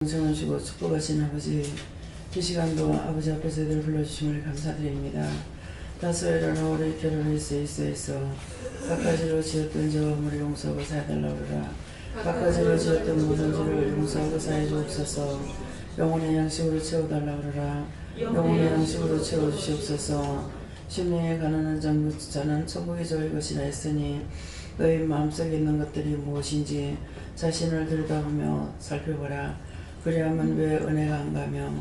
성하시고 축복하신 아버지, 이 시간도 아버지 앞에서 이들 불러주심을 감사드립니다. 다소 일어나 우리 결혼의 스위스에서 각가지로 지었던 저물을 용서하고 사해달라고 그러라. 각가지로 지었던 모든 죄를 용서하고 사해 주옵소서. 영혼의 양식으로 채워달라고 그러라. 영혼의 양식으로 채워주시옵소서. 심령에 가난한 자는 천국이 좋을 것이라 했으니 너희 마음속에 있는 것들이 무엇인지 자신을 들여다보며 살펴보라. 그리하면 왜 은혜가 안 가며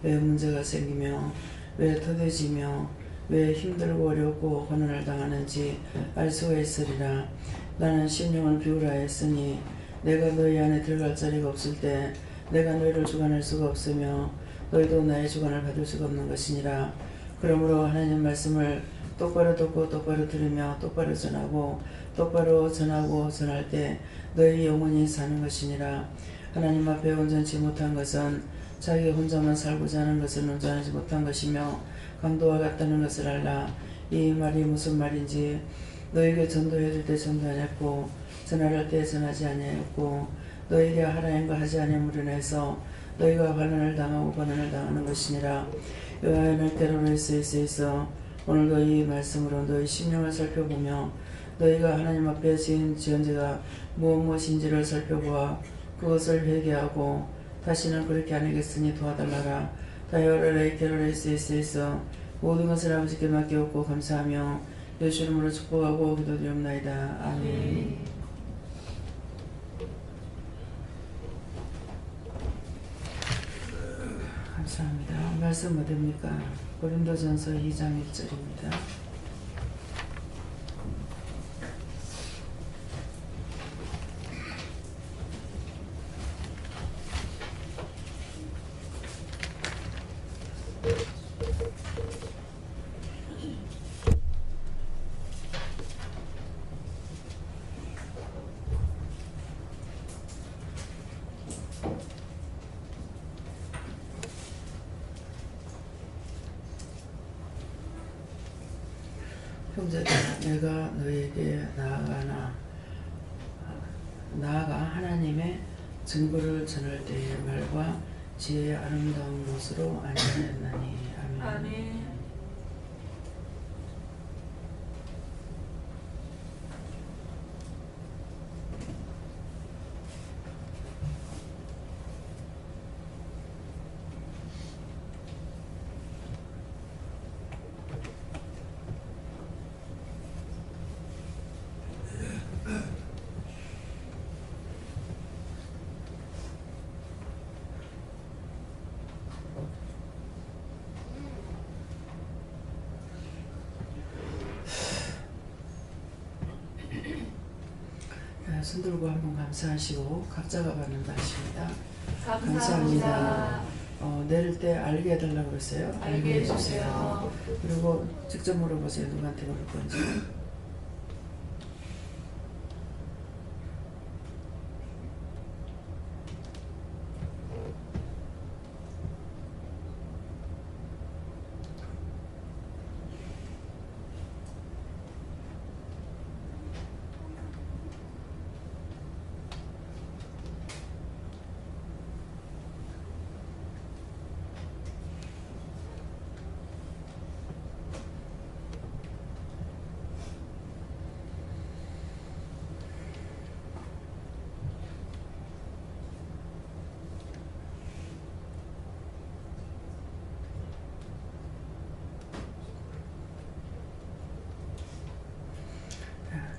왜 문제가 생기며 왜 더뎌지며 왜 힘들고 어렵고 고난을 당하는지 알 수가 있으리라. 나는 심령을 비우라했으니 내가 너희 안에 들어갈 자리가 없을 때 내가 너희를 주관할 수가 없으며 너희도 나의 주관을 받을 수가 없는 것이니라. 그러므로 하나님 말씀을 똑바로 듣고 똑바로 들으며 똑바로 전하고 똑바로 전할 때 너희 영혼이 사는 것이니라. 하나님 앞에 온전치 못한 것은 자기 혼자만 살고자 하는 것은 온전하지 못한 것이며 강도와 같다는 것을 알라. 이 말이 무슨 말인지 너에게 전도해줄 때 전도하였고 전할 때 전하지 아니하였고 너에게 하라는 거 하지 아니함으로 인해서 너희가 환난을 당하고 고난을 당하는 것이니라. 여호와의 때로는 스위스에서 오늘도 이 말씀으로 너희 심령을 살펴보며 너희가 하나님 앞에 지은 죄가 무엇인지를 살펴보아 그것을 회개하고 다시는 그렇게 안 하겠으니 도와달라라. 다이어라의 게로레 스위스에서 모든 것을 아버지께 맡겨오고 감사하며 예수 이름으로 축복하고 기도드리옵나이다. 아멘. 감사합니다. 말씀 어디입니까? 고린도전서 2장 1절입니다. 형제들아, 내가 너에게 나아가 하나님의 증거를 전할 때의 말과 지혜의 아름다운 것으로 안전했나니. 아멘. 아멘. 손 들고 한번 감사하시고 각자가 받는 말씀입니다. 감사합니다. 내릴 때 알게 해달라고 그랬어요. 알게 해주세요. 그리고 직접 물어보세요. 누구한테 물을 건지.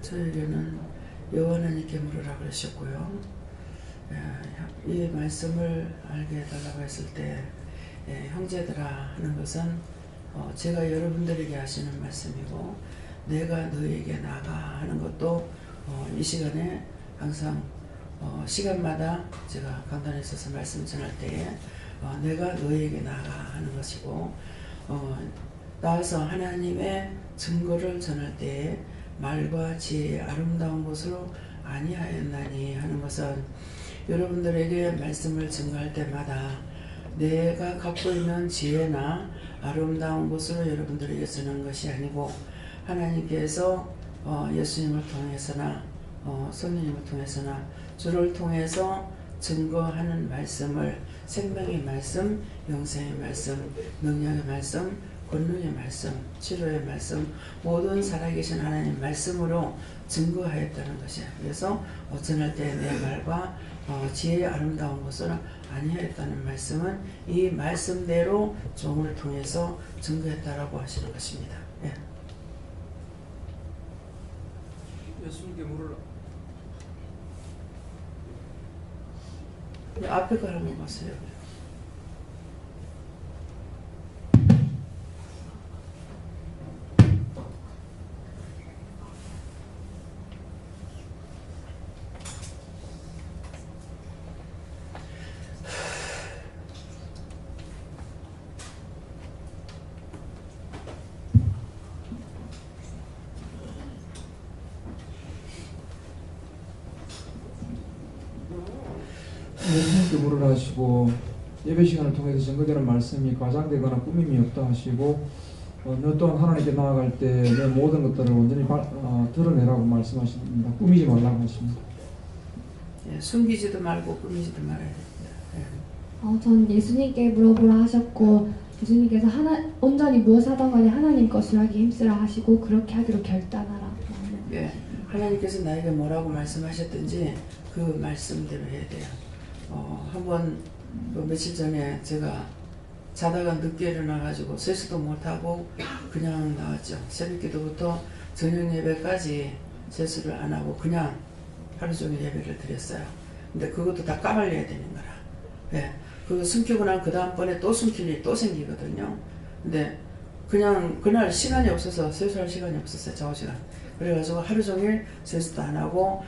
저에게는 여호와 하나님께 물으라 그러셨고요. 이 말씀을 알게 해달라고 했을 때 형제들아 하는 것은 제가 여러분들에게 하시는 말씀이고 내가 너에게 나가 하는 것도 이 시간에 항상 시간마다 제가 강단에 있어서 말씀 전할 때에 내가 너에게 나가 하는 것이고 나와서 하나님의 증거를 전할 때에 말과 지혜의 아름다운 것으로 아니하였나니 하는 것은 여러분들에게 말씀을 증거할 때마다 내가 갖고 있는 지혜나 아름다운 것으로 여러분들에게 전하는 것이 아니고 하나님께서 예수님을 통해서나 성령님을 통해서나 주를 통해서 증거하는 말씀을 생명의 말씀, 영생의 말씀, 능력의 말씀, 권능의 말씀, 치료의 말씀, 모든 살아계신 하나님 말씀으로 증거하였다는 것이에요. 그래서 어찌할 때 내 말과 지혜의 아름다운 것은 아니하였다는 말씀은 이 말씀대로 종을 통해서 증거했다라고 하시는 것입니다. 예. 예수님께 물으라. 앞에 거 한번 보세요. 예수님께 물으라 하시고 예배 시간을 통해서 증거되는 말씀이 과장되거나 꾸밈이 없다 하시고 너 또한 하나님께 나아갈 때 내 모든 것들을 온전히 드러내라고 말씀하십니다. 꾸미지 말라고 하십니다. 예, 숨기지도 말고 꾸미지도 말아야 됩니다. 전 예수님께 물어보라 하셨고 예수님께서 온전히 무엇 하던 간에 하나님 것을 하기 힘쓰라 하시고 그렇게 하기로 결단하라. 예, 하나님께서 나에게 뭐라고 말씀하셨든지 그 말씀대로 해야 돼요. 한번 며칠 전에 제가 자다가 늦게 일어나가지고 세수도 못하고 그냥 나왔죠. 새벽기도부터 저녁 예배까지 세수를 안 하고 그냥 하루 종일 예배를 드렸어요. 근데 그것도 다 까발려야 되는 거라. 예, 그거 숨기고 나면 그 다음번에 또 숨길 일이 또 생기거든요. 근데 그냥 그날 시간이 없어서 세수할 시간이 없었어요. 좌우시간. 그래가지고 하루 종일 세수도 안 하고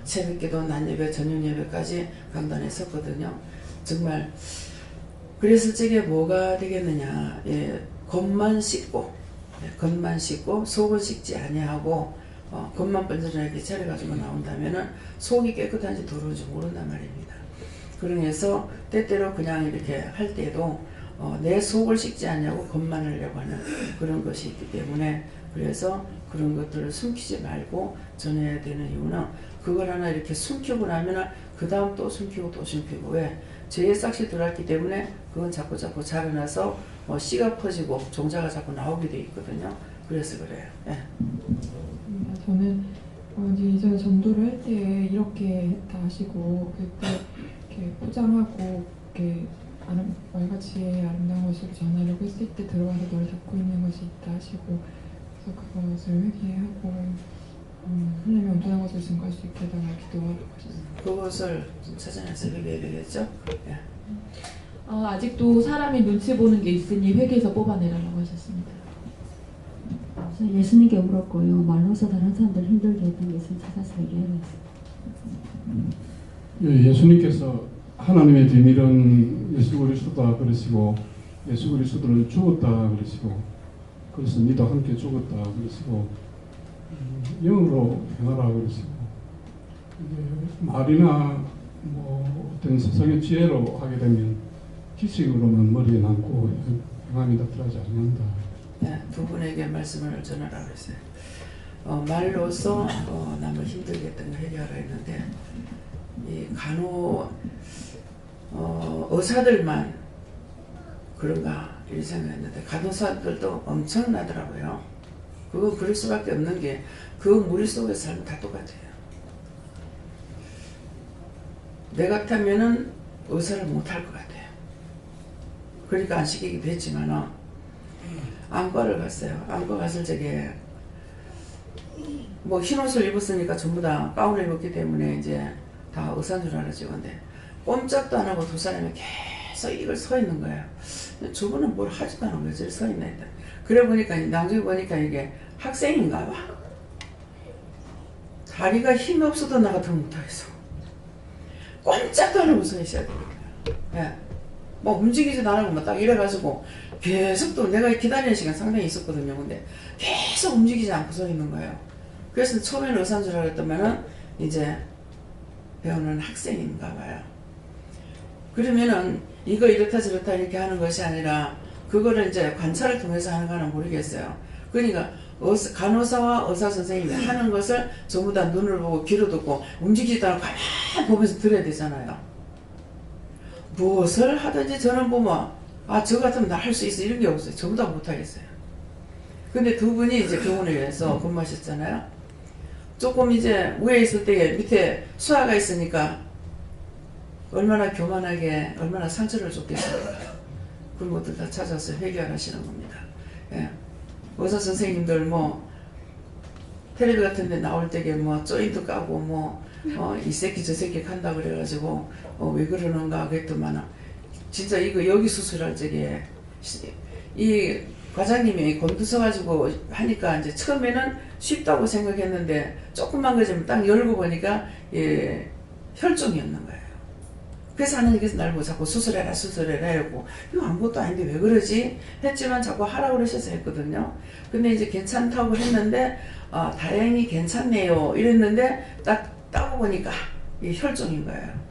새벽기도, 낮예배, 저녁 예배까지 강단에 섰거든요. 정말 그랬을 적에 뭐가 되겠느냐. 예, 겉만 씻고 속을 씻지 아니하고 겉만 번져나게 차려가지고 나온다면은 속이 깨끗한지 더러운지 모른단 말입니다. 그러면서 때때로 그냥 이렇게 할 때도 내 속을 씻지 않냐고 겉만 하려고 하는 그런 것이 있기 때문에 그래서 그런 것들을 숨기지 말고 전해야 되는 이유는 그걸 하나 이렇게 숨기고 나면 그 다음 또 숨기고 또 숨기고 왜? 죄의 싹이 들어왔기 때문에 그건 자꾸 자라나서 씨가 퍼지고 종자가 자꾸 나오게 돼 있거든요. 그래서 그래요. 예. 저는 이제 예전에 전도를 할 때 이렇게 했다 하시고 그때 이렇게 포장하고 이렇게 말같이 아름다운 것으로 전하려고 했을 때 들어와서 널 닫고 있는 것이 있다 하시고 그래서 그것을 회개하고 하나님의 온전한 것을 증거할 수 있게 해달라고 기도하라고 하셨습니다. 그것을 찾아내서 회개해야 되겠죠? 예. 아직도 사람이 눈치 보는 게 있으니 회개해서 뽑아내라고 하셨습니다. 예수님께 물었고요. 말로서 다른 사람들 힘들게 했던 것을 찾아서 얘기해봤어요. 예수님께서 하나님의 비밀은 예수 그리스도다 그러시고 예수 그리스도를 죽었다 그러시고 그래서 니도 함께 죽었다 그러시고 영으로 행하라 그러시고 말이나 뭐 어떤 세상의 지혜로 하게 되면 지식으로만 머리에 남고 행함이 나타나지 않는다. 네, 두 분에게 말씀을 전하라고 했어요. 말로써 남을 힘들게 했던 거 해결하라 했는데 이 간호 의사들만 그런가 이렇게 생각했는데 간호사들도 엄청나더라고요. 그건 그럴 수밖에 없는 게 그 머릿속에서 살면 다 똑같아요. 내 같으면은 의사를 못할 것 같아요. 그러니까 안 시키기도 했지만 안과를 갔어요. 안과 갔을 적에 뭐 흰옷을 입었으니까 전부 다 가운을 입었기 때문에 이제 다 의사인 줄 알았죠. 근데 꼼짝도 안 하고 두 사람이 계속 이걸 서 있는 거예요. 저분은 뭘 하지도 않고 왜 저리 서 있나 했다. 그래 보니까 나중에 보니까 이게 학생인가 봐. 다리가 힘이 없어도 나 같으면 못하겠어. 꼼짝도 안 하고 서 있어야 되는 거야. 예. 뭐 움직이지도 안 하고 막 딱 이래가지고 계속 또 내가 기다리는 시간 상당히 있었거든요. 근데 계속 움직이지 않고 서 있는 거예요. 그래서 처음에는 의사인 줄 알았더만은 이제 배우는 학생인가 봐요. 그러면은 이거 이렇다 저렇다 이렇게 하는 것이 아니라 그거를 이제 관찰을 통해서 하는 거는 모르겠어요. 그러니까 간호사와 의사 선생님이 하는 것을 전부 다 눈을 보고 귀로 듣고 움직이지도 않고 가만히 보면서 들어야 되잖아요. 무엇을 하든지 저는 보면 저 같으면 나 할 수 있어 이런 게 없어요. 전부 다 못하겠어요. 근데 두 분이 이제 병원에서 근무하셨잖아요. 조금 이제 위에 있을 때 밑에 수하가 있으니까 얼마나 교만하게 얼마나 상처를 줬겠습니까. 그런 것들 다 찾아서 해결하시는 겁니다. 예. 의사 선생님들 뭐 텔레비 같은 데 나올 때게 뭐 조인트 까고 이 새끼 저 새끼 간다 그래가지고 왜 그러는가 그랬더만 진짜 이거 여기 수술할 적에 이 과장님이 곤두서가지고 하니까 이제 처음에는 쉽다고 생각했는데 조금만 그러면 딱 열고 보니까 혈종이었는 거예요. 그래서 하나님께서 날 보고 자꾸 수술해라 이러고 이거 아무것도 아닌데 왜 그러지? 했지만 자꾸 하라고 그러셔서 했거든요. 근데 이제 괜찮다고 했는데 다행히 괜찮네요 이랬는데 딱 따고 보니까 이 혈종인 거예요.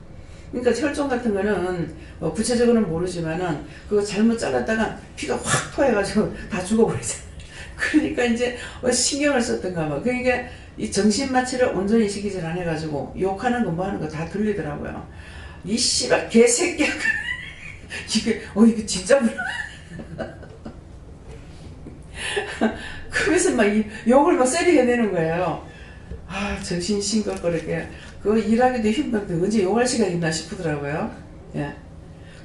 그러니까 혈종 같은 거는 구체적으로는 모르지만은 그거 잘못 잘랐다가 피가 확 토해가지고 다 죽어버리잖아요. 그러니까 이제 신경을 썼던가 봐. 그러니까 이 정신 마취를 온전히 시키질 않아가지고 욕하는 거 뭐 하는 거 다 들리더라고요. 이 씨발 개새끼야. 이게 진짜 불안해. 그래서 막 욕을 막 세리게 내는 거예요. 정신 싱겁거리게. 그거 일하기도 힘든데 언제 욕할 시간이 있나 싶더라고요. 예.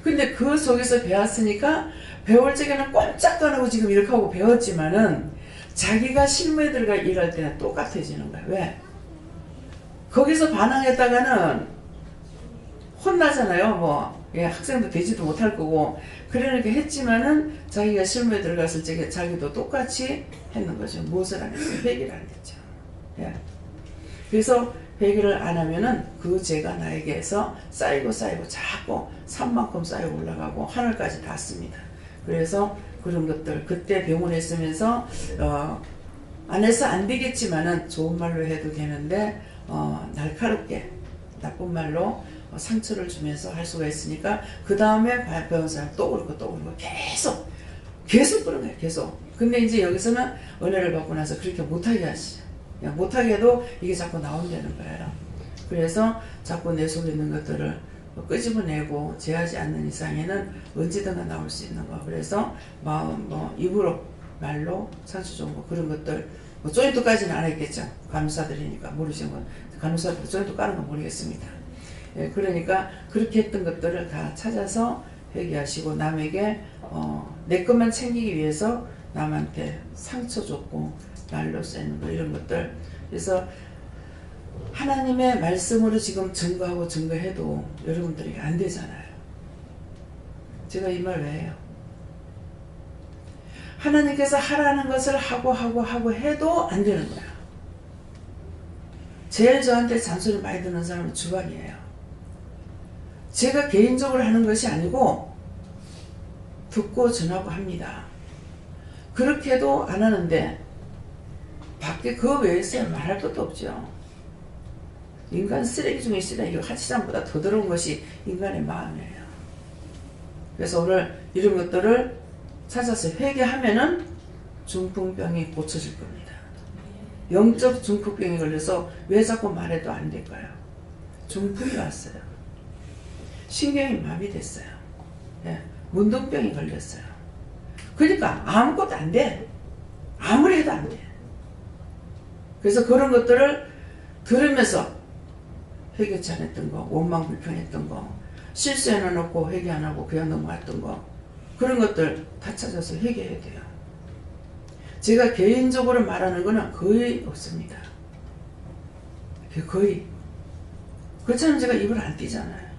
근데 그 속에서 배웠으니까 배울 적에는 꼼짝도 안 하고 지금 이렇게 하고 배웠지만은 자기가 실무에 들어가 일할 때는 똑같아지는 거야. 왜? 거기서 반항했다가는 혼나잖아요. 학생도 되지도 못할 거고. 그러니까 했지만은 자기가 실무에 들어갔을 적에 자기도 똑같이 했는 거죠. 무엇을 안 했어요? 회개를 안 했죠. 예. 그래서 회개를 안 하면은 그 죄가 나에게서 쌓이고 자꾸 산만큼 쌓여 올라가고 하늘까지 닿습니다. 그래서 그런 것들 그때 병원에 있으면서 안 해서 안 되겠지만은 좋은 말로 해도 되는데 날카롭게 나쁜 말로 상처를 주면서 할 수가 있으니까 그 다음에 배운 사람 또 그렇고 계속 그런 거예요. 계속. 근데 이제 여기서는 은혜를 받고 나서 그렇게 못하게 하시죠. 못하게 해도 이게 자꾸 나온다는 거예요. 그래서 자꾸 내 속에 있는 것들을 끄집어내고 제하지 않는 이상에는 언제든가 나올 수 있는 거. 그래서 마음, 입으로, 말로 상처 준 거 그런 것들 조인트까지는 안 했겠죠. 간호사들이니까 모르시는 건 간호사들 조인트 까는 건 모르겠습니다. 예, 그러니까 그렇게 했던 것들을 다 찾아서 회개하시고 남에게 내 것만 챙기기 위해서 남한테 상처 줬고 말로 쓰는 거 이런 것들. 그래서 하나님의 말씀으로 지금 증거해도 여러분들에게 안 되잖아요. 제가 이 말 왜 해요? 하나님께서 하라는 것을 하고 해도 안 되는 거야. 제일 저한테 잔소리 많이 듣는 사람은 주방이에요. 제가 개인적으로 하는 것이 아니고 듣고 전하고 합니다. 그렇게 해도 안 하는데 밖에 그 외에서 말할 것도 없죠. 인간 쓰레기 중에 쓰레기, 하치장보다 더 더러운 것이 인간의 마음이에요. 그래서 오늘 이런 것들을 찾아서 회개하면은 중풍병이 고쳐질 겁니다. 영적 중풍병이 걸려서 왜 자꾸 말해도 안 될까요? 중풍이 왔어요. 신경이 마비됐어요. 예, 문둥병이 걸렸어요. 그러니까 아무것도 안 돼. 아무리 해도 안 돼. 그래서 그런 것들을 들으면서 회개치 않았던 거, 원망 불평했던 거, 실수해놓고 회개 안 하고 그냥 넘어갔던 거, 그런 것들 다 찾아서 회개해야 돼요. 제가 개인적으로 말하는 거는 거의 없습니다. 거의. 그렇잖아요. 제가 입을 안 띄잖아요.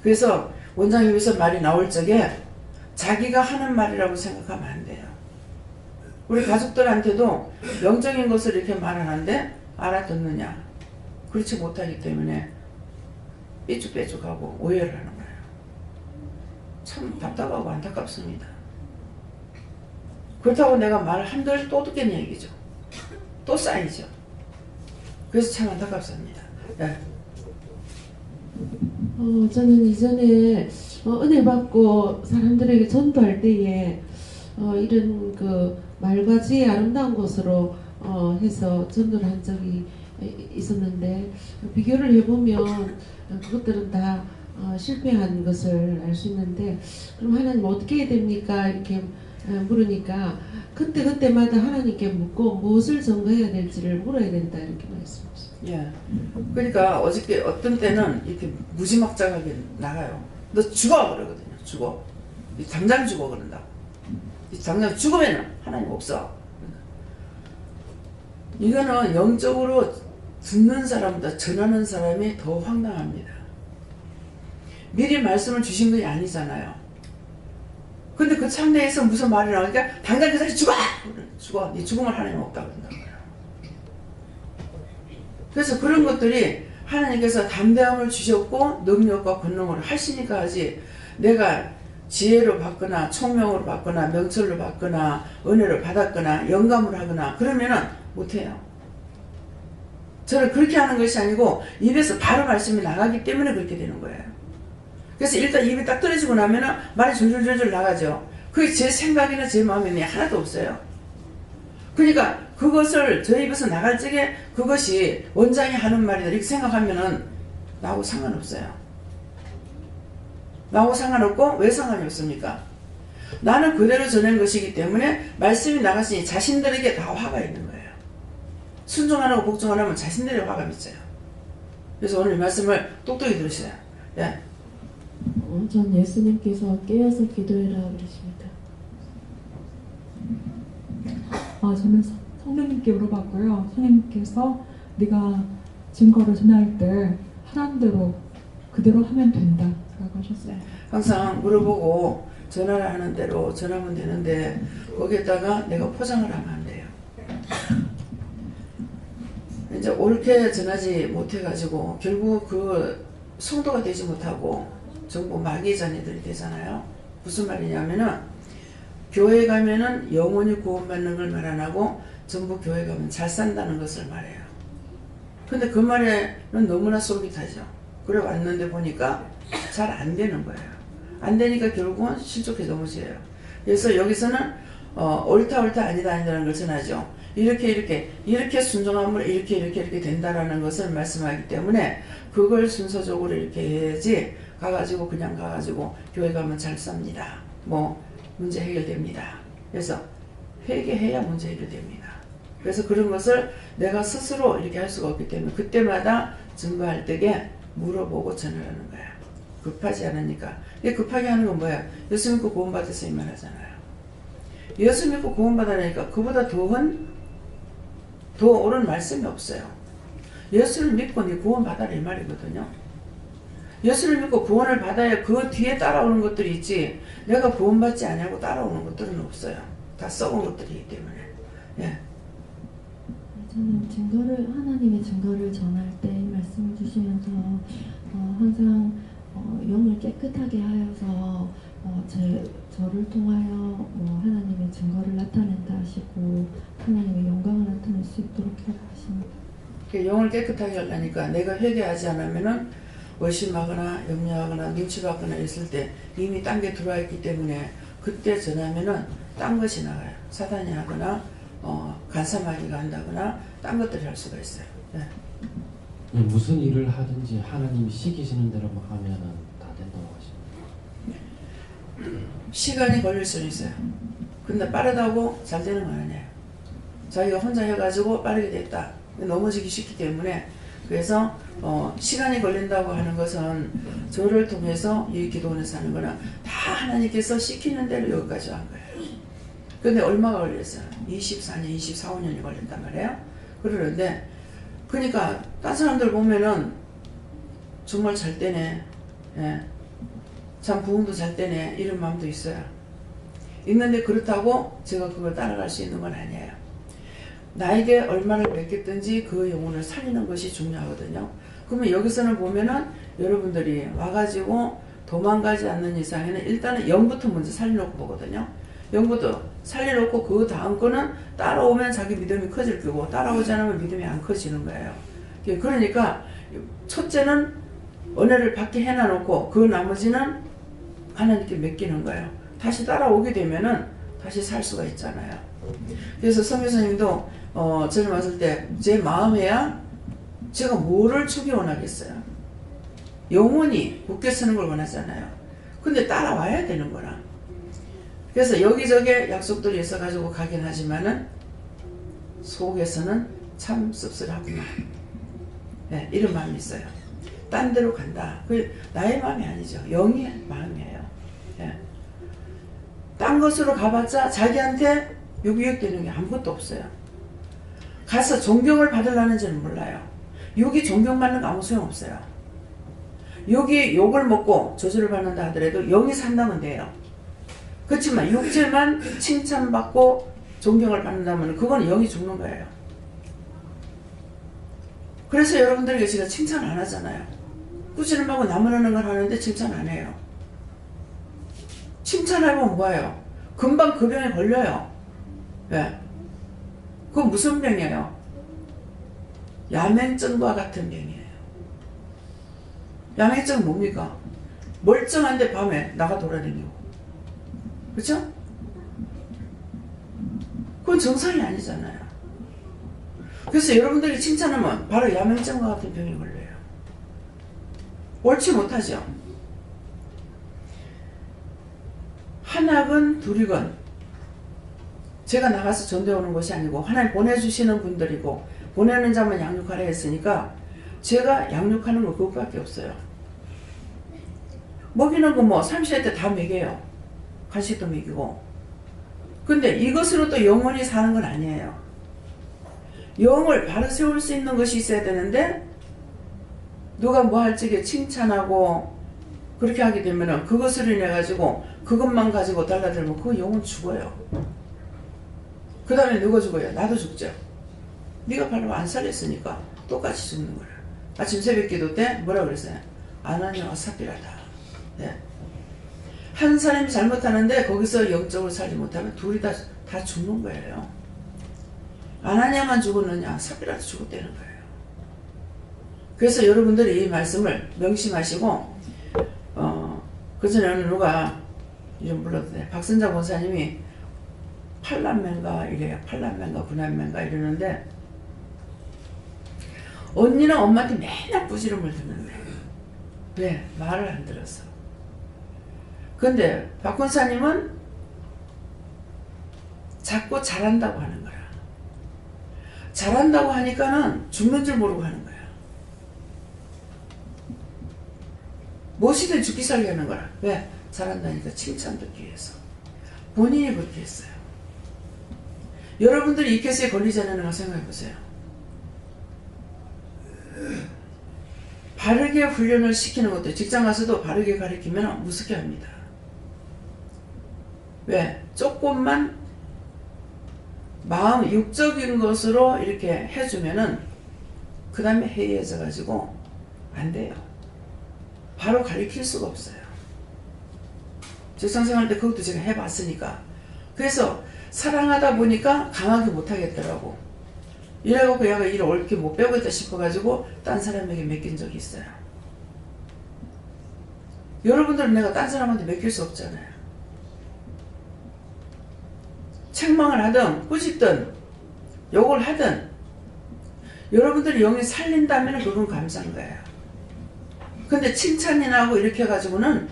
그래서 원장님에서 말이 나올 적에 자기가 하는 말이라고 생각하면 안 돼요. 우리 가족들한테도 영적인 것을 이렇게 말하는데 알아듣느냐? 그렇지 못하기 때문에 삐죽빼죽하고 오해를 하는 거예요. 참 답답하고 안타깝습니다. 그렇다고 내가 말을 한들 또 듣겠냐 얘기죠. 또 쌓이죠. 그래서 참 안타깝습니다. 네. 저는 이전에 은혜 받고 사람들에게 전도할 때에 이런 그 말과 지혜의 아름다운 곳으로 해서 전도를 한 적이 있었는데 비교를 해보면 그것들은 다 실패한 것을 알 수 있는데 그럼 하나님 어떻게 해야 됩니까? 이렇게 물으니까 그때마다 하나님께 묻고 무엇을 증거해야 될지를 물어야 된다 이렇게 말씀하셨어요. 예. 그러니까 어저께 어떤 때는 이렇게 무지막지하게 나가요. 너 죽어 그러거든요. 죽어. 당장 죽어 그런다. 당장 죽으면 하나님 없어. 이거는 영적으로 듣는 사람보다 전하는 사람이 더 황당합니다. 미리 말씀을 주신 게 아니잖아요. 근데 그 참내에서 무슨 말이 나오니까 당장 그 사람이 죽어! 죽어. 네 죽음을 하나님 없다 그런다. 그래서 그런 것들이 하나님께서 담대함을 주셨고 능력과 권능을 하시니까 하지 내가 지혜로 받거나 총명으로 받거나 명철로 받거나 은혜를 받았거나 영감을 하거나 그러면은 못해요. 저는 그렇게 하는 것이 아니고 입에서 바로 말씀이 나가기 때문에 그렇게 되는 거예요. 그래서 일단 입이 딱 떨어지고 나면은 말이 줄줄줄줄 나가죠. 그게 제 생각이나 제 마음에 하나도 없어요. 그러니까 그것을 저 입에서 나갈 적에 그것이 원장이 하는 말이다 이렇게 생각하면은 나하고 상관없어요. 나하고 상관없고 왜 상관이 없습니까? 나는 그대로 전한 것이기 때문에 말씀이 나갔으니 자신들에게 다 화가 있는 거예요. 순종 안 하고 복종 안 하면 자신들의 화가 미쳐요. 그래서 오늘 이 말씀을 똑똑히 들으세요. 예. 전 예수님께서 깨어서 기도해라 그러십니다. 저는 성령님께 물어봤고요. 성령님께서 네가 증거를 전할 때 하란 대로 그대로 하면 된다 라고 하셨어요. 항상 물어보고 전화를 하는 대로 전하면 되는데 거기에다가 내가 포장을 하면 안 돼요. 이제 옳게 전하지 못해가지고 결국 그 성도가 되지 못하고 전부 마귀의 자녀들이 되잖아요. 무슨 말이냐면은 교회 가면은 영원히 구원받는 걸 말 안 하고 전부 교회 가면 잘 산다는 것을 말해요. 근데 그 말에는 너무나 솔깃하죠. 그래 왔는데 보니까 잘 안 되는 거예요. 안 되니까 결국은 실족해 넘어져요. 그래서 여기서는 옳다 아니다 아니다라는 걸 전하죠. 이렇게 순종하면 이렇게 된다라는 것을 말씀하기 때문에 그걸 순서적으로 이렇게 해야지 그냥 가가지고 교회 가면 잘 삽니다. 뭐 문제 해결됩니다. 그래서 회개해야 문제 해결됩니다. 그래서 그런 것을 내가 스스로 이렇게 할 수가 없기 때문에 그때마다 증거할 때에 물어보고 전하라는 거야. 급하지 않으니까. 급하게 하는 건 뭐야? 예수 믿고 구원받아서 이 말 하잖아요. 예수 믿고 구원받으니까 그보다 더 옳은 말씀이 없어요. 예수를 믿고 네 구원받아라 이 말이거든요. 예수를 믿고 구원을 받아야 그 뒤에 따라오는 것들이 있지 내가 구원받지 않냐고 따라오는 것들은 없어요. 다 썩은 것들이기 때문에. 예. 저는 하나님의 증거를 전할 때 말씀을 주시면서 항상 영을 깨끗하게 하여서 저를 통하여 하나님의 증거를 나타낸다 하시고 하나님의 영광을 나타낼 수 있도록 해라 하십니다. 영을 깨끗하게 하려니까 내가 회개하지 않으면은 의심하거나 염려하거나 눈치 받거나 있을 때 이미 딴 게 들어와 있기 때문에 그때 전하면은 딴 것이 나가요. 사단이 하거나 간사마귀가 한다거나 딴 것들이 할 수가 있어요. 네. 무슨 일을 하든지 하나님이 시키시는 대로 하면은 다 된다고 하십니다. 시간이 걸릴 수는 있어요. 근데 빠르다고 잘 되는 건 아니에요. 자기가 혼자 해가지고 빠르게 됐다. 넘어지기 쉽기 때문에 그래서 시간이 걸린다고 하는 것은 저를 통해서 이 기도원에서 하는 거는 다 하나님께서 시키는 대로 여기까지 한 거예요. 근데 얼마가 걸렸어요? 24년, 25년이 걸렸단 말이에요. 그러는데 그러니까 딴 사람들 보면은 정말 잘 되네. 예. 참 부흥도 잘 되네. 이런 마음도 있어요. 있는데 그렇다고 제가 그걸 따라갈 수 있는 건 아니에요. 나에게 얼마를 맡겼든지 그 영혼을 살리는 것이 중요하거든요. 그러면 여기서는 보면은 여러분들이 와가지고 도망가지 않는 이상에는 일단은 영부터 먼저 살려놓고 보거든요. 영부터 살려놓고 그 다음 거는 따라오면 자기 믿음이 커질 거고 따라오지 않으면 믿음이 안 커지는 거예요. 그러니까 첫째는 은혜를 받게 해놔놓고 그 나머지는 하나님께 맡기는 거예요. 다시 따라오게 되면은 다시 살 수가 있잖아요. 그래서 성교사님도 저를 봤을 때 제 마음에야 제가 뭐를 주기 원하겠어요. 영원히 굳게 서는 걸 원하잖아요. 근데 따라와야 되는 거라. 그래서 여기저기 약속들이 있어가지고 가긴 하지만은 속에서는 참 씁쓸하구나. 네, 이런 마음이 있어요. 딴 데로 간다. 그 나의 마음이 아니죠. 영의 마음이에요. 네. 딴 곳으로 가봤자 자기한테 유기욕되는 게 아무것도 없어요. 가서 존경을 받으려는지는 몰라요. 여기 존경받는 거 아무 소용없어요. 여기 욕을 먹고 저주를 받는다 하더라도 영이 산다면 돼요. 그렇지만 육체만 칭찬받고 존경을 받는다면 그건 영이 죽는 거예요. 그래서 여러분들에게 제가 칭찬 안 하잖아요. 꾸지람하고 나무라는 걸 하는데 칭찬 안 해요. 칭찬하면 뭐예요? 금방 그 병에 걸려요. 예. 그건 무슨 병이에요? 야맹증과 같은 병이에요. 야맹증은 뭡니까? 멀쩡한데 밤에 나가 돌아다니고. 그렇죠? 그건 정상이 아니잖아요. 그래서 여러분들이 칭찬하면 바로 야맹증과 같은 병이 걸려요. 옳지 못하죠. 한학은 둘이건 제가 나가서 전도해오는 것이 아니고 하나님 보내주시는 분들이고 보내는 자만 양육하라 했으니까 제가 양육하는 거 그것밖에 없어요. 먹이는 거 뭐 30대 때 다 먹여요. 간식도 먹이고. 근데 이것으로 또 영원히 사는 건 아니에요. 영을 바로 세울 수 있는 것이 있어야 되는데 누가 뭐 할 적에 칭찬하고 그렇게 하게 되면은 그것을 인해 가지고 그것만 가지고 달라들면 그 영은 죽어요. 그 다음에 누가 죽어요? 나도 죽죠. 네가 바로 안 살렸으니까 똑같이 죽는 거야. 아침 새벽 기도 때 뭐라 그랬어요? 아나니와 삽비라다. 네. 한 사람이 잘못하는데 거기서 영적으로 살지 못하면 둘이 다 죽는 거예요. 아나니아만 죽었느냐? 삽비라도 죽었다는 거예요. 그래서 여러분들이 이 말씀을 명심하시고 그 전에 어느 누가 이름 불러도 돼. 박선자 권사님이 8남매인가 이래요. 8남매인가 9남매인가 이러는데 언니는 엄마한테 맨날 부지름을 듣는데 왜? 말을 안 들었어. 근데 박 권사님은 자꾸 잘한다고 하는 거야. 잘한다고 하니까는 죽는 줄 모르고 하는 거야. 무엇이든 죽기 살게 하는 거야. 왜? 잘한다니까 칭찬 듣기 위해서. 본인이 그렇게 했어요. 여러분들이 이 케이스에 걸리지 않는 생각해 보세요. 바르게 훈련을 시키는 것도 직장 가서도 바르게 가르치면 무섭게 합니다. 왜? 조금만 마음 육적인 것으로 이렇게 해주면은 그 다음에 해이해져 가지고 안 돼요. 바로 가르칠 수가 없어요. 직장생활 때 그것도 제가 해봤으니까. 그래서 사랑하다 보니까 강하게 못하겠더라고. 이래갖고 얘가 일을 옳게 못 배우겠다 싶어가지고 딴 사람에게 맡긴 적이 있어요. 여러분들은 내가 딴 사람한테 맡길 수 없잖아요. 책망을 하든 꾸짖든 욕을 하든 여러분들이 영이 살린다면 그건 감사한 거예요. 근데 칭찬이 나고 이렇게 해가지고는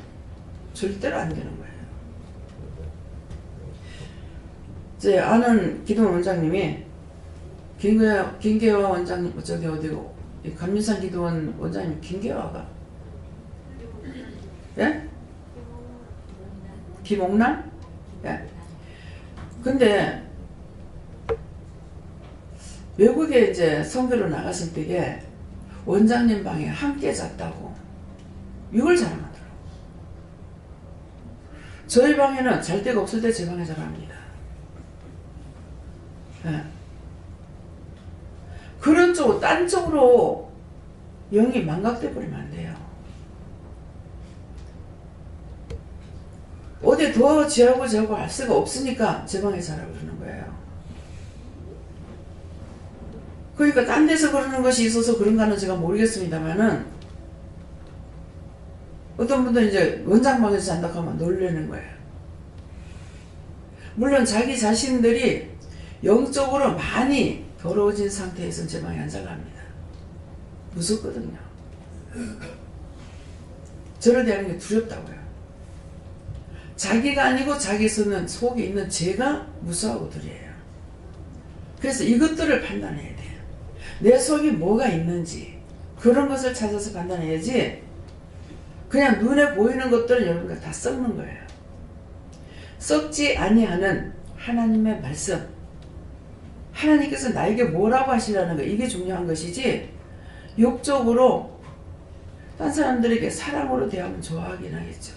절대로 안 되는 거예요. 제 아는 기도원 원장님이 김계화 원장님 저기 어디고 감리산 기도원 원장님 김계화가 예? 김옥남? 예. 근데 외국에 이제 선교로 나갔을 때에 원장님 방에 함께 잤다고 이걸 자랑하더라고. 저희 방에는 잘 데가 없을 때 제 방에 자랍니다. 예. 그런 쪽, 딴 쪽으로 영이 망각돼 버리면 안 돼요. 어디 더 지하고 저하고 알 수가 없으니까 제 방에 자라고 그러는 거예요. 그러니까 딴 데서 그러는 것이 있어서 그런가는 제가 모르겠습니다만은 어떤 분들은 이제 원장방에서 잔다고 하면 놀라는 거예요. 물론 자기 자신들이 영적으로 많이 더러워진 상태에서는 제 방에 안 살랍니다. 무섭거든요. 저를 대하는 게 두렵다고요. 자기가 아니고 자기 속에 있는 죄가 무서워하고 두려워요. 그래서 이것들을 판단해야 돼요. 내 속에 뭐가 있는지 그런 것을 찾아서 판단해야지 그냥 눈에 보이는 것들은 여러분과 다 썩는 거예요. 썩지 아니하는 하나님의 말씀, 하나님께서 나에게 뭐라고 하시라는 거, 이게 중요한 것이지 욕적으로 딴 사람들에게 사랑으로 대하면 좋아하긴 하겠죠.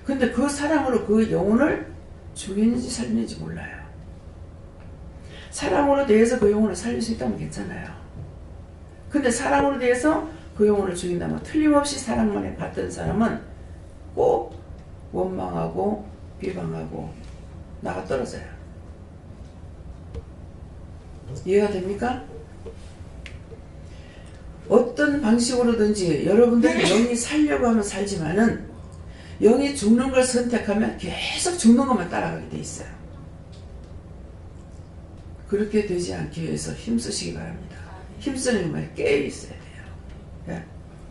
근데 그 사랑으로 그 영혼을 죽이는지 살리는지 몰라요. 사랑으로 대해서 그 영혼을 살릴 수 있다면 괜찮아요. 근데 사랑으로 대해서 그 영혼을 죽인다면 틀림없이 사랑만에 받던 사람은 꼭 원망하고 비방하고 나가 떨어져요. 이해가 됩니까? 어떤 방식으로든지 여러분들이 영이 살려고 하면 살지만은 영이 죽는 걸 선택하면 계속 죽는 것만 따라가게 돼 있어요. 그렇게 되지 않기 위해서 힘쓰시기 바랍니다. 힘쓰는 게 뭐예요? 깨어 있어야 돼요. 네?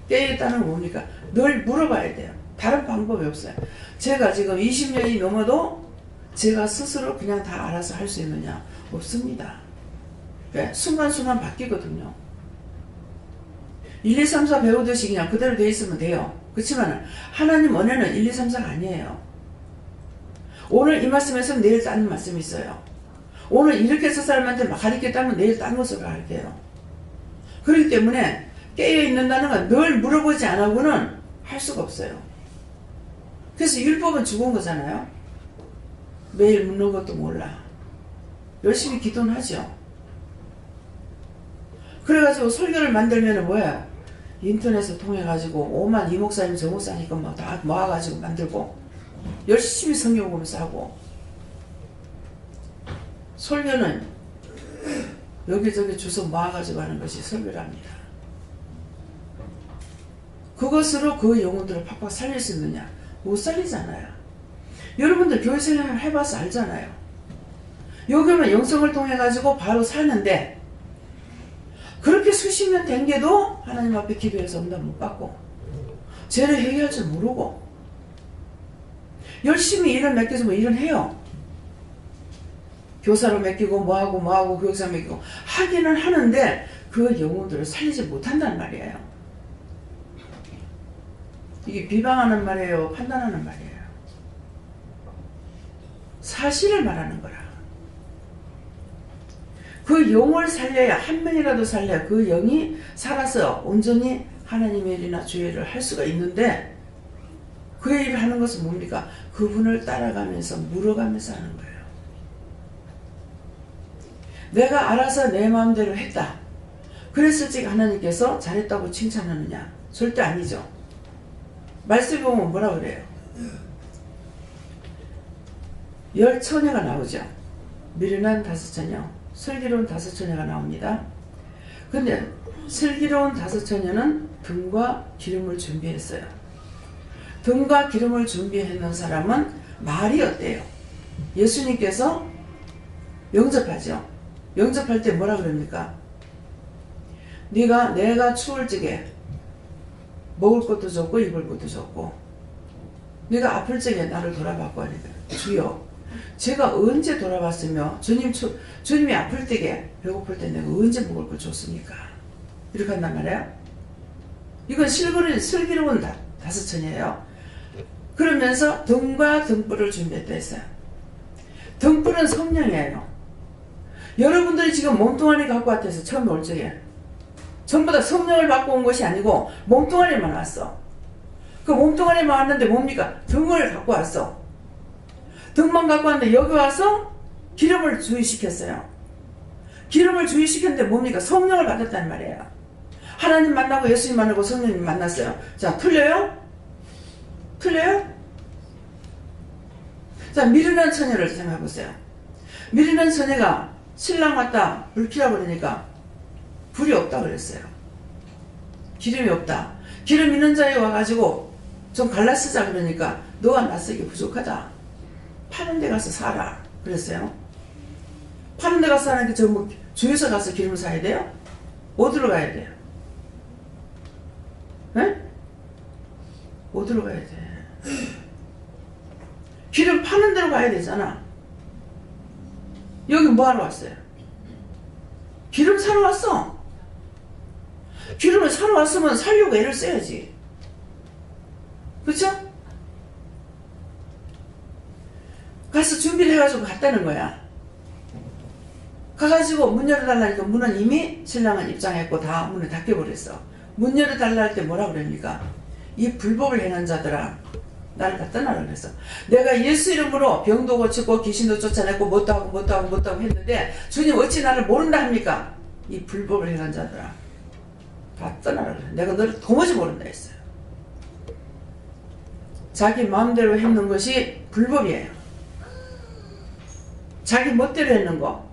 깨어 있다는 건 뭡니까? 늘 물어봐야 돼요. 다른 방법이 없어요. 제가 지금 20년이 넘어도 제가 스스로 그냥 다 알아서 할 수 있느냐? 없습니다. 네? 순간순간 바뀌거든요. 1, 2, 3, 4 배우듯이 그냥 그대로 돼 있으면 돼요. 그렇지만 하나님 은혜는 1, 2, 3, 4가 아니에요. 오늘 이 말씀에서 내일 다른 말씀이 있어요. 오늘 이렇게 해서 사람한테 막 가르쳤다면 내일 딴 것을 가르쳐요. 그렇기 때문에 깨어있는다는 건 늘 물어보지 않고는 할 수가 없어요. 그래서 율법은 죽은 거잖아요. 매일 묻는 것도 몰라. 열심히 기도는 하죠. 그래가지고 설교를 만들면 뭐야? 인터넷을 통해가지고 오만 이 목사님 저 목사님 거 막 다 모아가지고 만들고 열심히 성경 보면서 하고, 설교는 여기저기 주워 모아가지고 하는 것이 설교랍니다. 그것으로 그 영혼들을 팍팍 살릴 수 있느냐? 못 살리잖아요. 여러분들 교회 생활 해봐서 알잖아요. 여기 오면 영성을 통해 가지고 바로 사는데 그렇게 수십 년 된 게도 하나님 앞에 기도해서 응답 못 받고 죄를 해결할 줄 모르고 열심히 일을 맡겨주면 일은 해요. 교사로 맡기고 뭐하고 교육사 맡기고 하기는 하는데 그 영혼들을 살리지 못한다는 말이에요. 이게 비방하는 말이에요? 판단하는 말이에요? 사실을 말하는 거라. 그 영을 살려야, 한 명이라도 살려야 그 영이 살아서 온전히 하나님의 일이나 주의 일을 할 수가 있는데, 그 일을 하는 것은 뭡니까? 그분을 따라가면서 물어가면서 하는 거예요. 내가 알아서 내 마음대로 했다. 그랬을 때 하나님께서 잘했다고 칭찬하느냐? 절대 아니죠. 말씀에 보면 뭐라 그래요? 10처녀가 나오죠. 미련한 5처녀, 슬기로운 5처녀가 나옵니다. 근데 슬기로운 5처녀는 등과 기름을 준비했어요. 등과 기름을 준비했는 사람은 말이 어때요? 예수님께서 영접하죠. 영접할 때 뭐라 그럽니까? 내가 추울 적에 먹을 것도 줬고 입을 것도 줬고, 네가 아플 적에 나를 돌아봤고 하니까, 주여 제가 언제 돌아봤으며 주님이 아플 때에 배고플 때 내가 언제 먹을 걸 줬습니까? 이렇게 한단 말이에요. 이건 슬기로운 5처녀예요. 그러면서 등과 등불을 준비했다 했어요. 등불은 성령이에요. 여러분들이 지금 몸뚱아리 갖고 왔대서 처음에 올 적에 전부 다 성령을 받고 온 것이 아니고 몸뚱아리만 왔어. 그 몸뚱아리만 왔는데 뭡니까? 등을 갖고 왔어. 등만 갖고 왔는데 여기 와서 기름을 주의시켰어요. 기름을 주의시켰는데 뭡니까? 성령을 받았단 말이에요. 하나님 만나고 예수님 만나고 성령님 만났어요. 자, 틀려요? 틀려요? 자, 미련한 처녀를 생각해보세요. 미련한 처녀가 신랑 왔다 불 피라 그러니까 불이 없다 그랬어요. 기름이 없다. 기름 있는 자에 와가지고 좀 갈라 쓰자 그러니까 너가 낯서기 부족하다. 파는 데 가서 사라 그랬어요. 파는 데 가서 사는데 저 뭐 주유소 가서 기름을 사야 돼요? 어디로 가야 돼요? 에? 어디로 가야 돼? 기름 파는 데로 가야 되잖아. 여기 뭐하러 왔어요? 기름 사러 왔어. 기름을 사러 왔으면 살려고 애를 써야지. 그쵸? 가서 준비를 해가지고 갔다는 거야. 가가지고 문 열어달라니까 문은 이미 신랑은 입장했고 다 문을 닫혀버렸어. 문 열어달라 할 때 뭐라 그럽니까? 이 불법을 행한 자들아 나를 다 떠나라 그랬어. 내가 예수 이름으로 병도 고치고 귀신도 쫓아냈고 뭣도 하고 했는데 주님 어찌 나를 모른다 합니까? 이 불법을 행한 자들아 다 떠나라 그래. 내가 너를 도무지 모른다 했어요. 자기 마음대로 했는 것이 불법이에요. 자기 멋대로 했는 거.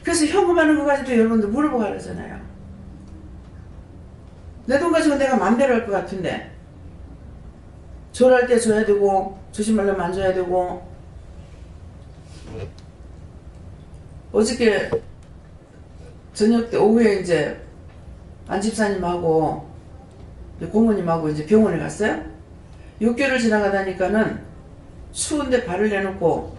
그래서 현금하는 거 가지고 여러분들 물어보고 하잖아요. 내 돈 가지고 내가 마음대로 할 것 같은데 조랄 때 줘야 되고 주지 말라면 안 줘야 되고. 어저께 저녁 때 오후에 이제 안 집사님하고 고모님하고 이제 병원에 갔어요. 6개월 지나가다니까는 추운데 발을 내놓고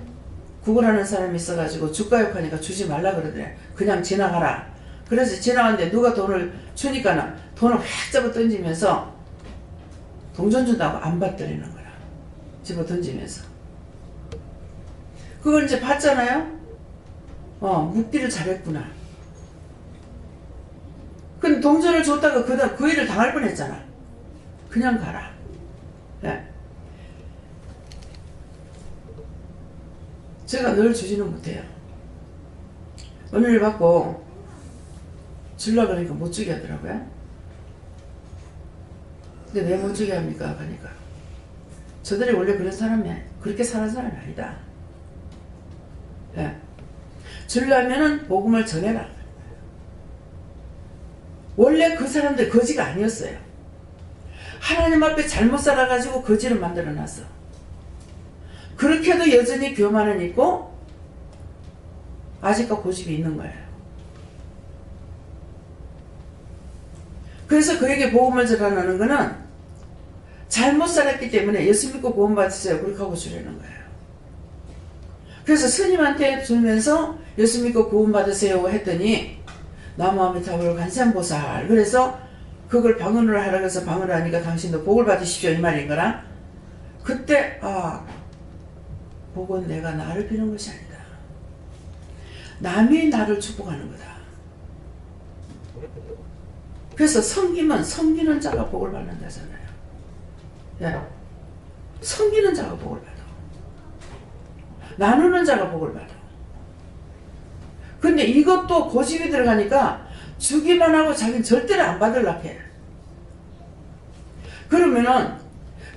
구걸하는 사람이 있어가지고 주가역 하니까 주지 말라 그러더래. 그냥 지나가라. 그래서 지나갔는데 누가 돈을 주니까는 돈을 확 잡아 던지면서 동전 준다고 안 받더라는 거야. 집어 던지면서. 그걸 이제 봤잖아요. 묵기를 잘했구나. 근데 동전을 줬다가 그 일을 당할 뻔했잖아. 그냥 가라. 네. 제가 늘 주지는 못해요. 은혜를 받고 주려고 그러니까 못 주게 하더라고요. 근데 왜 못 주게 합니까? 하니까 저들이 원래 그런 사람이 그렇게 사는 사람이 아니다. 네. 주려면은 복음을 전해라. 원래 그 사람들 거지가 아니었어요. 하나님 앞에 잘못 살아가지고 거지를 만들어놨어. 그렇게도 여전히 교만은 있고 아직도 고집이 있는 거예요. 그래서 그에게 복음을 전하는 거는 잘못 살았기 때문에 예수 믿고 구원 받으세요 그렇게 하고 주려는 거예요. 그래서 스님한테 주면서 예수 믿고 구원 받으세요 했더니 나무아미타불 관세음보살 그래서 그걸 방언을 하라고 해서 방언을 하니까 당신도 복을 받으십시오 이 말인 거라. 그때 복은 내가 나를 비는 것이 아니다. 남이 나를 축복하는 거다. 그래서 섬기면 섬기는 자가 복을 받는다잖아요. 예. 섬기는 자가 복을 받아. 나누는 자가 복을 받아. 근데 이것도 고집이 들어가니까 주기만 하고 자기는 절대로 안 받으려고 해. 그러면은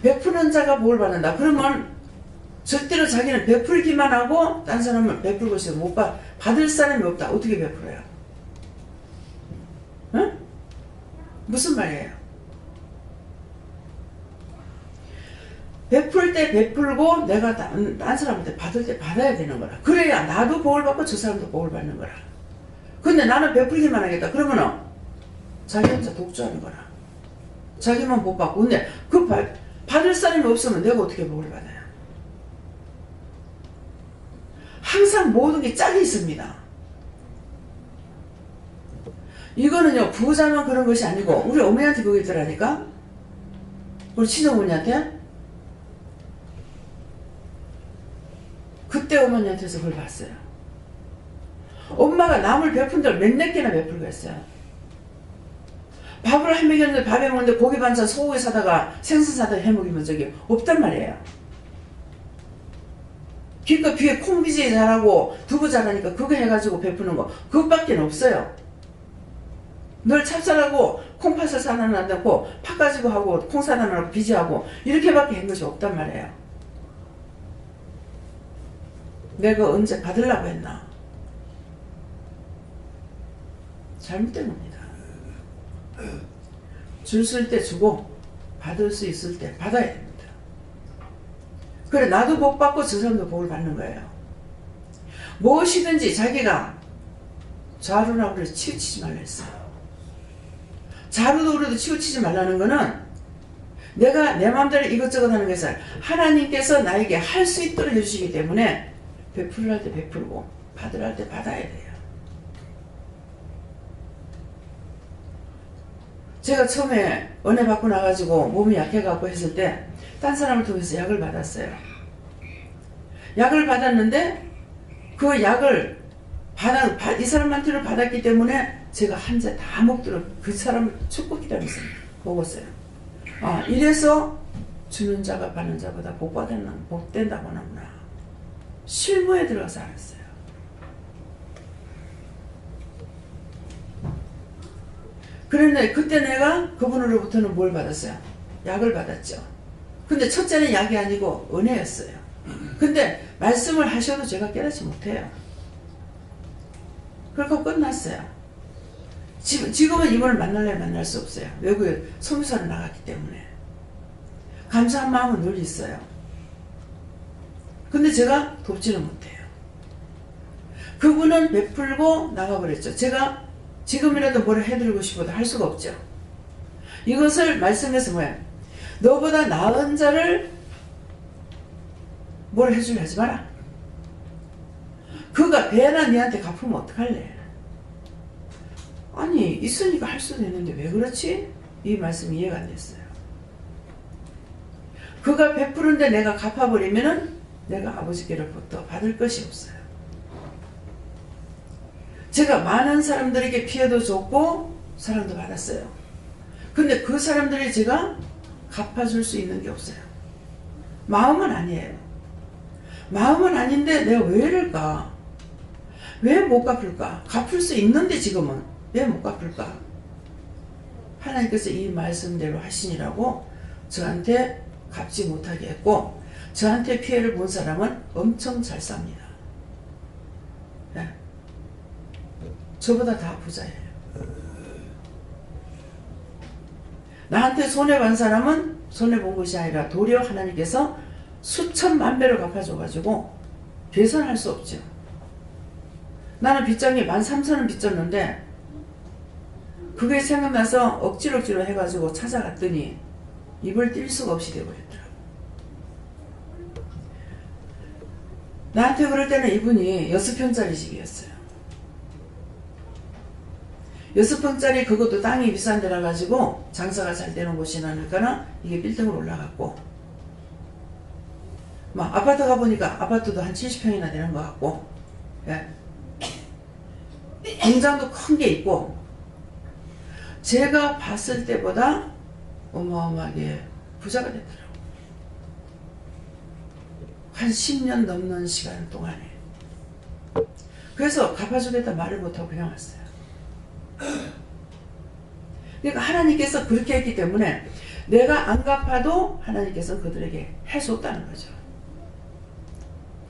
베푸는 자가 복을 받는다. 그러면 절대로 자기는 베풀기만 하고 딴 사람은 베풀고 있어요. 못 받을 사람이 없다. 어떻게 베풀어요? 응? 무슨 말이에요? 베풀 때 베풀고 내가 딴 사람한테 받을 때 받아야 되는 거라. 그래야 나도 복을 받고 저 사람도 복을 받는 거라. 근데 나는 베풀기만 하겠다. 그러면은 자기 혼자 독주하는 거라. 자기만 복 받고. 근데 그 받을 사람이 없으면 내가 어떻게 복을 받아요? 항상 모든 게 짝이 있습니다. 이거는요 부자만 그런 것이 아니고 우리 어머니한테 그거 있더라니까. 우리 친어머니한테. 그때 어머니한테서 그걸 봤어요. 엄마가 남을 베푼 데를 몇몇 개나 베풀고 했어요. 밥을 한 먹였는데 밥에 먹는데 고기 반찬 소고기 사다가 생선 사다가 해먹이면 저기 없단 말이에요. 그러니까 뒤에 콩비지 잘하고 두부 잘하니까 그거 해가지고 베푸는 거 그것밖에 없어요. 늘 찹쌀하고 콩팥을 사다 놔놓고 팥 가지고 하고 콩 사다 놔놓고 비지하고 이렇게밖에 한 것이 없단 말이에요. 내가 언제 받으려고 했나? 잘못된 겁니다. 줄 쓸 때 주고 받을 수 있을 때 받아야 됩니다. 그래 나도 복 받고 저 사람도 복을 받는 거예요. 무엇이든지 자기가 좌로나 우로도 치우치지 말라 했어요. 좌로도 우로도 치우치지 말라는 거는 내가 내 마음대로 이것저것 하는 것은 하나님께서 나에게 할 수 있도록 해주시기 때문에 베풀을 할 때 베풀고 받으라 할 때 받아야 돼요. 제가 처음에 은혜 받고 나가지고 몸이 약해갖고 했을 때 딴 사람을 통해서 약을 받았어요. 약을 받았는데 그 약을 이 사람한테는 받았기 때문에 제가 한 잔 다 먹도록 그 사람을 축복기라면서 먹었어요. 아, 이래서 주는 자가 받는 자보다 복된다고 하는구나. 실무에 들어가서 알았어요. 그런데 그때 내가 그분으로부터는 뭘 받았어요? 약을 받았죠. 근데 첫째는 약이 아니고 은혜였어요. 근데 말씀을 하셔도 제가 깨닫지 못해요. 그렇게 끝났어요. 지금은 이분을 만날 수 없어요. 외국에 선교사를 나갔기 때문에. 감사한 마음은 늘 있어요. 근데 제가 돕지는 못해요. 그분은 베풀고 나가버렸죠. 제가 지금이라도 뭘 해드리고 싶어도 할 수가 없죠. 이것을 말씀해서 뭐야? 너보다 나은 자를 뭘 해주려 하지 마라. 그가 배나 니한테 갚으면 어떡할래? 아니 있으니까 할 수도 있는데 왜 그렇지? 이 말씀이 이해가 안 됐어요. 그가 베푸는데 내가 갚아버리면은 내가 아버지께로부터 받을 것이 없어요. 제가 많은 사람들에게 피해도 줬고 사랑도 받았어요. 근데 그 사람들이 제가 갚아줄 수 있는 게 없어요. 마음은 아니에요. 마음은 아닌데 내가 왜 이럴까? 왜 못 갚을까? 갚을 수 있는데 지금은 왜 못 갚을까? 하나님께서 이 말씀대로 하시니라고 저한테 갚지 못하게 했고 저한테 피해를 본 사람은 엄청 잘 삽니다. 네. 저보다 다 부자예요. 나한테 손해본 사람은 손해본 것이 아니라 도리어 하나님께서 수천만 배로 갚아줘가지고 계산할 수 없죠. 나는 빚장이 13,000원 빚졌는데 그게 생각나서 억지로 해가지고 찾아갔더니 입을 띨 수가 없이 되어버렸더라고. 나한테 그럴 때는 이분이 6평짜리 집이었어요. 6평짜리 그것도 땅이 비싼 데라 가지고 장사가 잘 되는 곳이라니까는 이게 빌딩으로 올라갔고 막 아파트 가보니까 아파트도 한 70평이나 되는 것 같고 예. 공장도 큰 게 있고 제가 봤을 때보다 어마어마하게 부자가 됐더라고요. 한 10년 넘는 시간 동안에. 그래서 갚아주겠다 말을 못하고 그냥 왔어요. 그러니까 하나님께서 그렇게 했기 때문에 내가 안 갚아도 하나님께서 그들에게 해줬다는 거죠.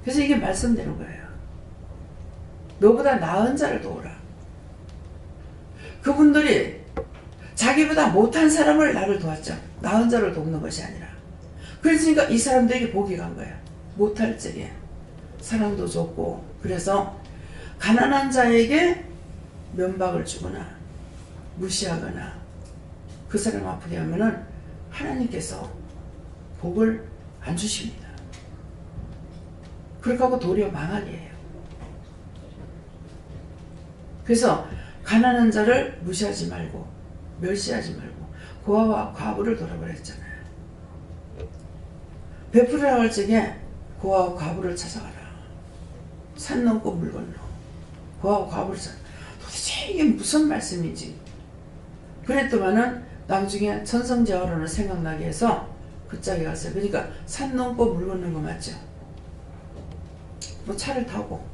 그래서 이게 말씀되는 거예요. 너보다 나은 자를 도우라. 그분들이 자기보다 못한 사람을 나를 도왔죠. 나은 자를 돕는 것이 아니라. 그러니까 이 사람들에게 복이 간 거예요. 못할 적에 사랑도 줬고 그래서 가난한 자에게 면박을 주거나 무시하거나 그 사람 아프게 하면은 하나님께서 복을 안 주십니다. 그렇게 하고 도리어 망하게 해요. 그래서 가난한 자를 무시하지 말고 멸시하지 말고 고아와 과부를 돌아버렸잖아요. 베풀으라고 할 적에 고아와 과부를 찾아가라. 산 넘고 물 건너. 고아와 과부를 찾아. 도대체 이게 무슨 말씀인지. 그랬더만은 나중에 천성제화론을 생각나게 해서 그 짝에 갔어요. 그러니까 산 넘고 물 건너는 거 맞죠? 뭐 차를 타고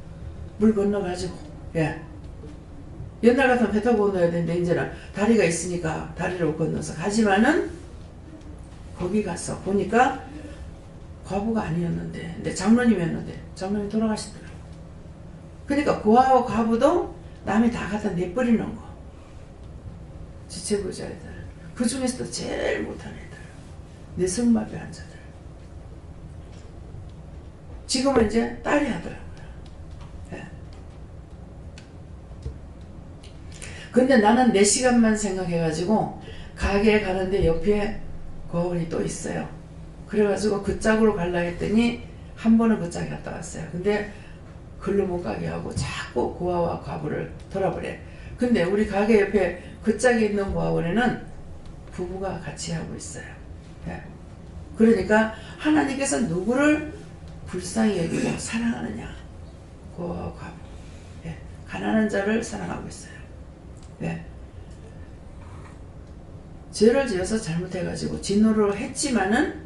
물 건너가지고 예. 옛날 같으면 배 타고 건너야 되는데 이제는 다리가 있으니까 다리를 건너서 가지만은 거기 가서 보니까 과부가 아니었는데 근데 장로님이었는데 장로님 돌아가시더라고요. 그러니까 고아와 과부도 남이 다 갖다 내버리는 거. 지체부자 애들. 그 중에서도 제일 못한 애들. 내성마비 환자들. 지금은 이제 딸이 하더라고요. 예. 근데 나는 내 시간만 생각해가지고 가게에 가는데 옆에 고아원이 또 있어요. 그래가지고 그 짝으로 갈라 했더니 한 번은 그 짝에 갔다 왔어요. 근데 글로 못 가게 하고 자꾸 고아와 과부를 돌아버려. 근데 우리 가게 옆에 그 짝에 있는 고아원에는 부부가 같이 하고 있어요. 예. 그러니까 하나님께서 누구를 불쌍히 여기고 사랑하느냐. 고아와 과부. 예. 가난한 자를 사랑하고 있어요. 예. 죄를 지어서 잘못해가지고 진노를 했지만은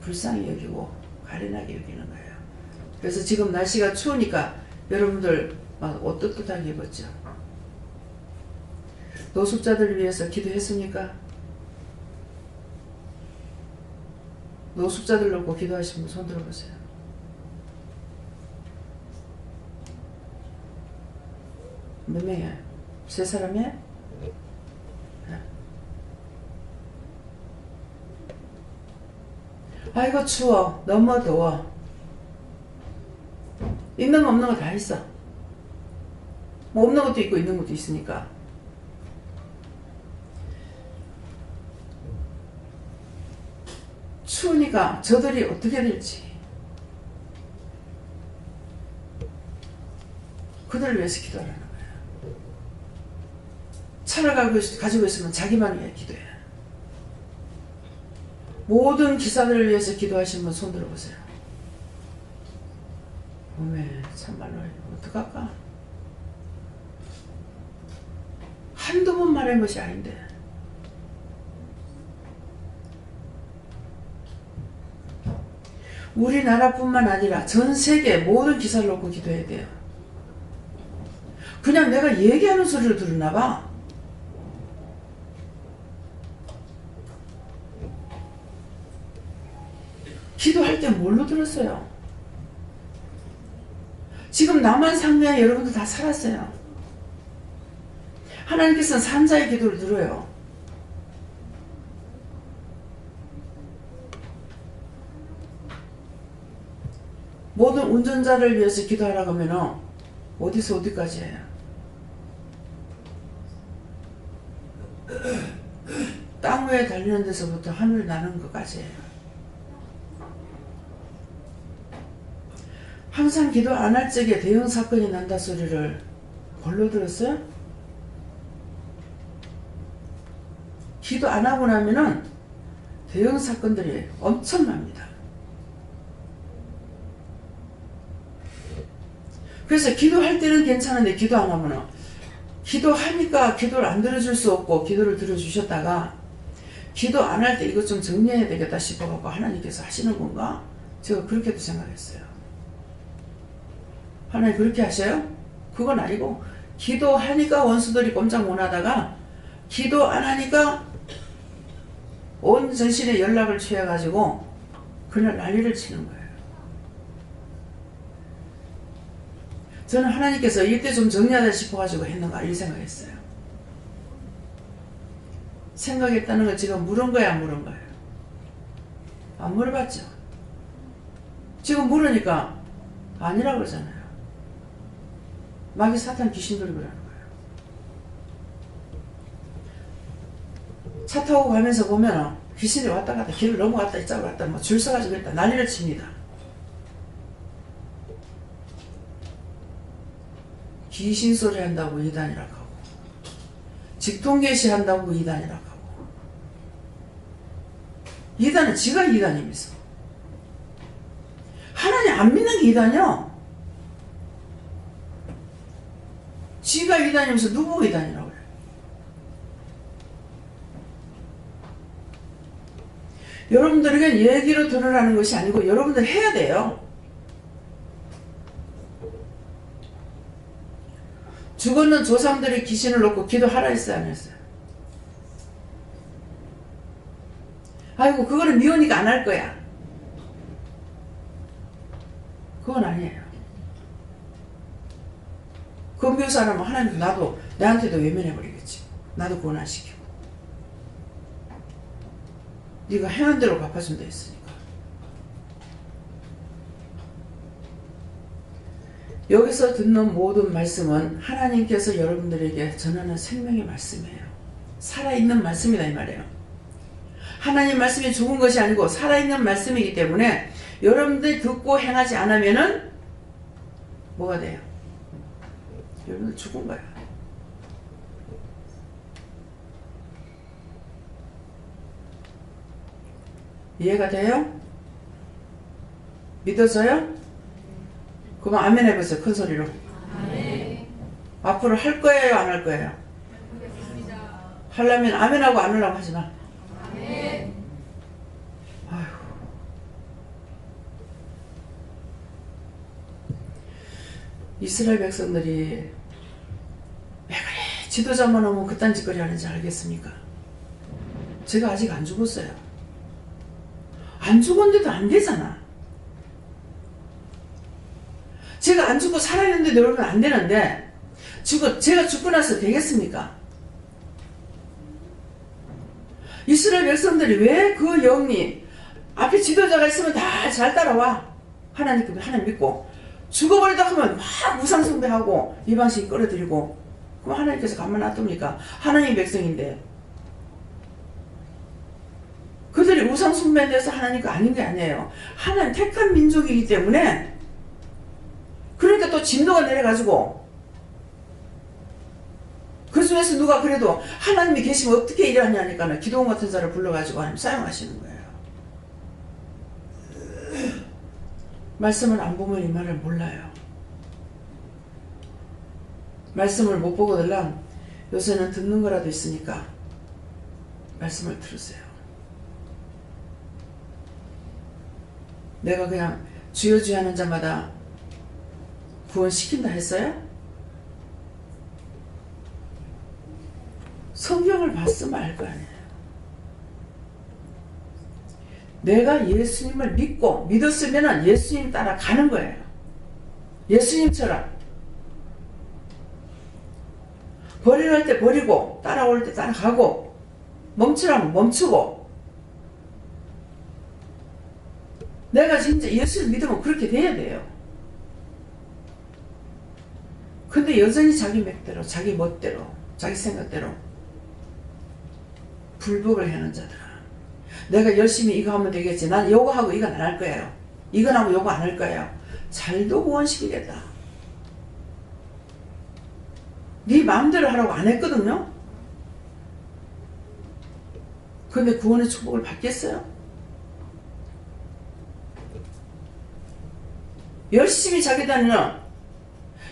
불쌍히 여기고 가련하게 여기는 거예요. 그래서 지금 날씨가 추우니까 여러분들 막 옷 뜨뜻하게 입었죠. 노숙자들을 위해서 기도했습니까? 노숙자들 놓고 기도하신 분 손 들어보세요. 몇 명이에요? 3사람이에요? 아이고 추워. 너무 더워. 있는 거 없는 거 다 있어. 뭐 없는 것도 있고 있는 것도 있으니까. 추우니까 저들이 어떻게 될지 그들을 위해서 기도하라는 거예요. 차를 가지고 있으면 자기만 위해 기도해. 모든 기사들을 위해서 기도하신 분 손 들어보세요. 어메 참말로 어떡할까? 한두 번 말한 것이 아닌데 우리나라뿐만 아니라 전 세계 모든 기사를 놓고 기도해야 돼요. 그냥 내가 얘기하는 소리를 들었나 봐. 기도할 때 뭘로 들었어요? 지금 나만 산 게 아니라 여러분들 다 살았어요. 하나님께서는 산자의 기도를 들어요. 모든 운전자를 위해서 기도하라고 하면 어디서 어디까지 해요? 땅 위에 달리는 데서부터 하늘 나는 것까지 해요. 항상 기도 안 할 적에 대형 사건이 난다 소리를 뭘로 들었어요? 기도 안 하고 나면은 대형 사건들이 엄청납니다. 그래서 기도할 때는 괜찮은데 기도 안 하면은 기도하니까 기도를 안 들어줄 수 없고 기도를 들어주셨다가 기도 안 할 때 이것 좀 정리해야 되겠다 싶어갖고 하나님께서 하시는 건가? 제가 그렇게도 생각했어요. 하나님 그렇게 하셔요? 그건 아니고 기도하니까 원수들이 꼼짝 못하다가 기도 안 하니까 온 전신에 연락을 취해가지고 그날 난리를 치는 거예요. 저는 하나님께서 이때 좀 정리하다 싶어가지고 했는가 이 생각했어요. 생각했다는 걸 지금 물은 거야 안 물은 거예요? 안 물어봤죠. 지금 물으니까 아니라고 그러잖아요. 마귀 사탄 귀신들이 그러는 거예요. 차 타고 가면서 보면 귀신이 왔다 갔다 길을 넘어갔다 이쪽으로 갔다 뭐 줄 서가지고 있다 난리를 칩니다. 귀신 소리 한다고 이단이라고 하고 직통계시 한다고 이단이라고 하고 이단은 지가 이단이면서 하나님 안 믿는 게 이단이요. 지가 이단이면서 누구가 이단이라고 그래요. 여러분들에겐 얘기로 들으라는 것이 아니고 여러분들 해야 돼요. 죽었는 조상들의 귀신을 놓고 기도하라 했어요 안 했어요? 아이고 그거는 미우니까 안 할 거야. 그건 아니에요. 그 미우 사람은 하나님 나도 내한테도 외면해버리겠지. 나도 구원 안 시키고 네가 행한 대로 갚아준다 했으니까. 여기서 듣는 모든 말씀은 하나님께서 여러분들에게 전하는 생명의 말씀이에요. 살아있는 말씀이다 이 말이에요. 하나님 말씀이 죽은 것이 아니고 살아있는 말씀이기 때문에 여러분들이 듣고 행하지 않으면은 뭐가 돼요? 여러분들 죽은 거야. 이해가 돼요? 믿어져요? 그럼 아멘 해보세요. 큰 소리로. 아멘. 앞으로 할 거예요? 안 할 거예요? 하려면 아멘하고 안 하려고 하지 마. 아멘. 아휴. 이스라엘 백성들이 왜 그래 지도자만 오면 그딴 짓거리 하는지 알겠습니까? 제가 아직 안 죽었어요. 안 죽었는데도 안 되잖아. 제가 안 죽고 살아있는데도 여러분 안 되는데 제가 죽고 나서 되겠습니까? 이스라엘 백성들이 왜 그 영이 앞에 지도자가 있으면 다 잘 따라와. 하나님 믿고 죽어버리다 하면 막 우상숭배하고 이방신 끌어들이고 그럼 하나님께서 가만 놔둡니까? 하나님 백성인데 그들이 우상숭배에 대해서 하나님과 아닌 게 아니에요. 하나님 택한 민족이기 때문에 그러니까 또 진도가 내려가지고 그 중에서 누가 그래도 하나님이 계시면 어떻게 일하냐니까 기도원 같은 자를 불러가지고 하나님 사용하시는 거예요. 말씀을 안 보면 이 말을 몰라요. 말씀을 못 보고들랑 요새는 듣는 거라도 있으니까 말씀을 들으세요. 내가 그냥 주여 주여 하는 자마다 구원시킨다 했어요? 성경을 봤으면 알 거 아니에요. 내가 예수님을 믿었으면 예수님 따라가는 거예요. 예수님처럼 버리할 때 버리고 따라올 때 따라가고 멈추라면 멈추고 내가 진짜 예수를 믿으면 그렇게 돼야 돼요. 근데 여전히 자기 맥대로 자기 멋대로 자기 생각대로 불법을 하는 자들아 내가 열심히 이거 하면 되겠지 난 요거 하고 이건 안 할 거예요 이건 하고 요거 안 할 거예요 잘도 구원시키겠다 네 마음대로 하라고 안 했거든요 근데 구원의 축복을 받겠어요? 열심히 자기 다니는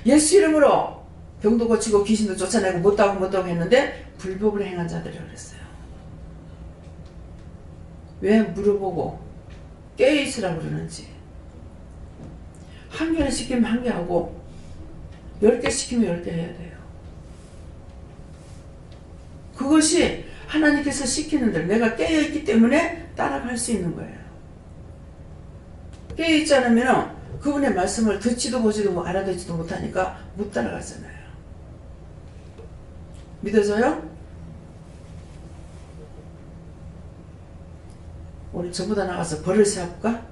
예수 이름으로 병도 고치고 귀신도 쫓아내고 못하고 했는데 불법을 행한 자들이라고 그랬어요. 왜 물어보고 깨어있으라고 그러는지 한 개를 시키면 한 개 하고 10개 시키면 10개 해야 돼요. 그것이 하나님께서 시키는 대로 내가 깨어있기 때문에 따라갈 수 있는 거예요. 깨어있지 않으면 그분의 말씀을 듣지도 보지도 알아듣지도 못하니까 못 따라가잖아요. 믿어져요? 우리 저보다 나가서 벌을 세워볼까?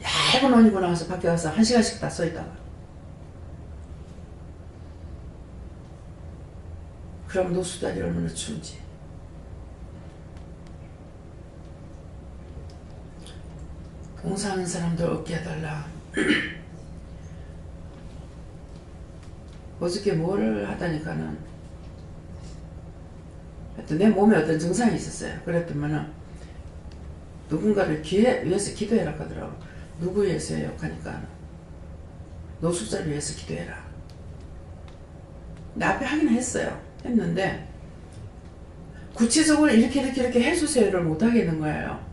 얇은 옷 입고 나가서 밖에 가서 1시간씩 다 써있다가 그럼 노수다리 얼마나 추운지 봉사하는 사람들 어깨 해달라. 어저께 뭐를 하다니까는 하여튼 내 몸에 어떤 증상이 있었어요. 그랬더니만은 누군가를 위해서 기도해라 하더라고. 누구 위해서요? 하니까 노숙자를 위해서 기도해라. 근데 앞에 하긴 했는데 구체적으로 이렇게 해주세요를 못 하겠는 거예요.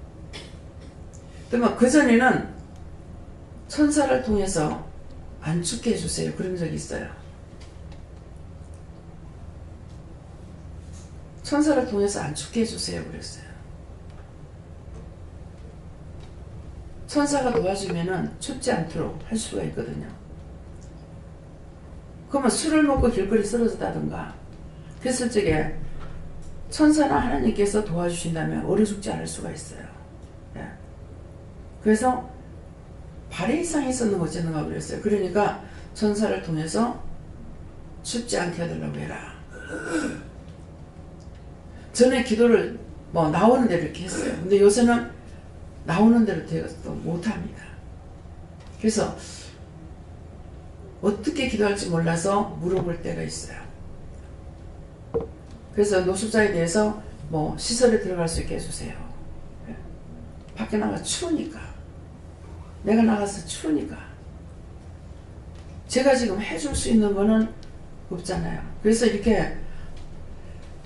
그러면 그전에는 천사를 통해서 안 죽게 해주세요. 그런 적이 있어요. 천사를 통해서 안 죽게 해주세요. 그랬어요. 천사가 도와주면은 춥지 않도록 할 수가 있거든요. 그러면 술을 먹고 길거리 쓰러졌다든가 그랬을 적에 천사나 하나님께서 도와주신다면 얼어 죽지 않을 수가 있어요. 예. 그래서 발의 이상이 있었는 거 어쨌는가 그랬어요. 그러니까 천사를 통해서 춥지 않게 해달라고 해라. 전에 기도를 뭐 나오는 대로 이렇게 했어요. 근데 요새는 나오는 대로 되어서 못합니다. 그래서 어떻게 기도할지 몰라서 물어볼 때가 있어요. 그래서 노숙자에 대해서 뭐 시설에 들어갈 수 있게 해주세요. 밖에 나가 추우니까. 내가 나가서 추우니까. 제가 지금 해줄 수 있는 거는 없잖아요. 그래서 이렇게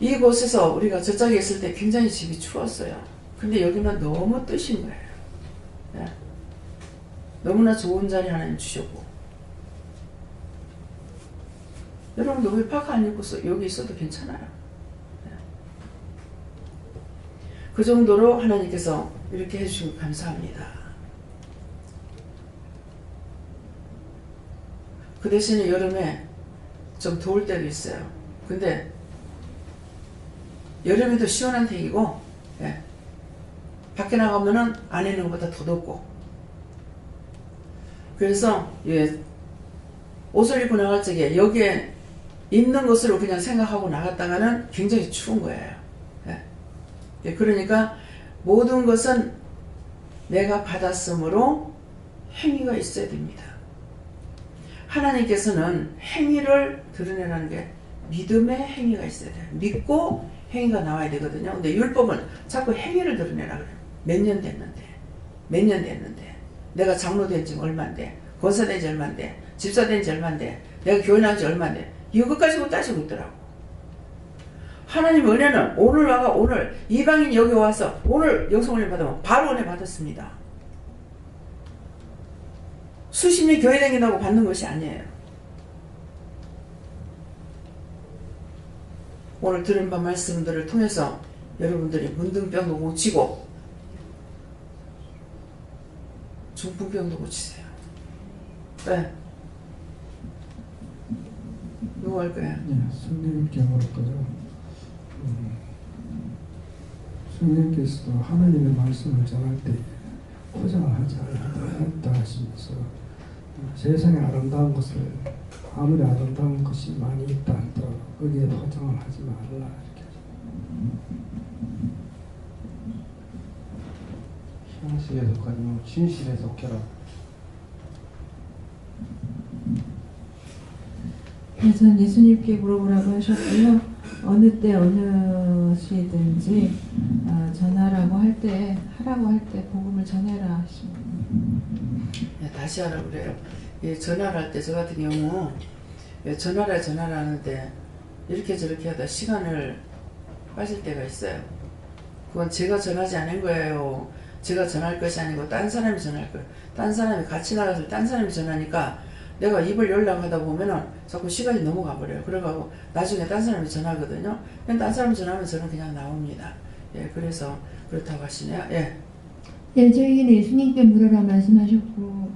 이곳에서 우리가 저쪽에 있을 때 굉장히 집이 추웠어요. 근데 여기는 너무 뜨신 거예요. 네. 너무나 좋은 자리 하나님 주셨고. 여러분도 왜 파카 안 입고 여기 있어도 괜찮아요. 네. 그 정도로 하나님께서 이렇게 해주시고 감사합니다. 그 대신에 여름에 좀 더울 때도 있어요. 근데 여름에도 시원한天이고 예. 밖에 나가면은 안에 있는 것보다 더 덥고 그래서 예, 옷을 입고 나갈 적에 여기에 있는 것으로 그냥 생각하고 나갔다가는 굉장히 추운 거예요. 예. 예, 그러니까 모든 것은 내가 받았으므로 행위가 있어야 됩니다. 하나님께서는 행위를 드러내라는 게 믿음의 행위가 있어야 돼요. 믿고 행위가 나와야 되거든요. 근데 율법은 자꾸 행위를 드러내라 그래요. 몇 년 됐는데, 몇 년 됐는데, 내가 장로 된 지 얼마인데, 권사 된 지 얼마인데, 집사 된 지 얼마인데, 내가 교회 나온 지 얼마인데, 이거 가지고 따지고 있더라고. 하나님 은혜는 오늘 와가 오늘 이방인 여기 와서 오늘 영성을 받으면 바로 은혜 받았습니다. 수십 년 교회 다닌다고 받는 것이 아니에요. 오늘 들은 바 말씀들을 통해서 여러분들이 문둥병도 고치고 중풍병도 고치세요. 네. 누구 할 거야? 네, 성령님께 물을 거죠. 성령님께서도 하나님의 말씀을 전할 때 포장을 하지 않았다 하시면서 세상에 아름다운 것을 아무리 아름다운 것이 많이 있다 하더라도 거기에 포장을 하지 말라 이렇게 형식에 속하지 말고 진실에 속해라. 전 예수님께 물어보라고 하셨고요. 어느 때 어느 시든지 전하라고 할 때 하라고 할 때 복음을 전해라 하십니다. 네, 다시 하라고 그래요. 예, 전화를 할 때 저 같은 경우 예, 전화를 하는데 이렇게 저렇게 하다 시간을 빠질 때가 있어요. 그건 제가 전하지 않은 거예요. 제가 전할 것이 아니고 딴 사람이 전할 거예요. 딴 사람이 같이 나가서 딴 사람이 전하니까 내가 입을 열려고 하다 보면은 자꾸 시간이 넘어가 버려요. 그래가지고 나중에 딴 사람이 전하거든요. 딴 사람이 전하면 저는 그냥 나옵니다. 예, 그래서 그렇다고 하시네요. 예. 네, 저에게는 예수님께 물으라 말씀하셨고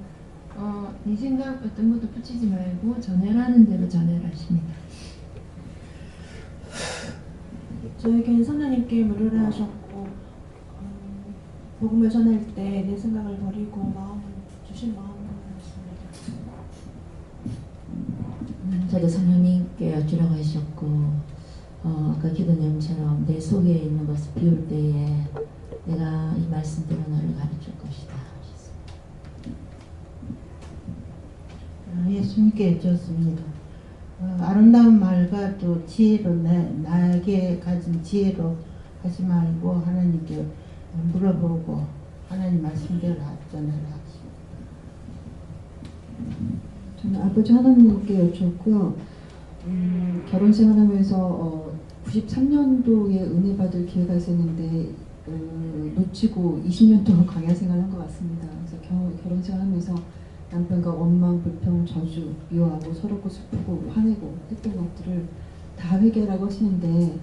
네 생각 어떤 것도 붙이지 말고 전해라는 대로 전해라 하십니다. 저에게는 성령님께 물으라 하셨고 복음을 전할 때 내 생각을 버리고 마음을 주신 마음으로 하셨습니다. 저도 성령님께 여쭈라고 하셨고 아까 기도님처럼 내 속에 있는 것을 비울 때에 내가 이 말씀대로 너를 가르칠 것이다 하셨습니다. 예수님께 여쭈었습니다. 아름다운 말과 또 지혜로 나에게 가진 지혜로 하지 말고 하나님께 물어보고 하나님 말씀대로 전해라 하십니다. 저는 아버지 하나님께 여쭈었고요. 결혼 생활하면서 93년도에 은혜 받을 기회가 있었는데 놓치고 20년 동안 광야 생활을 한 것 같습니다. 그래서 결혼 생활하면서 남편과 원망, 불평, 저주, 미워하고 서럽고 슬프고 화내고 했던 것들을 다 회개하라고 하시는데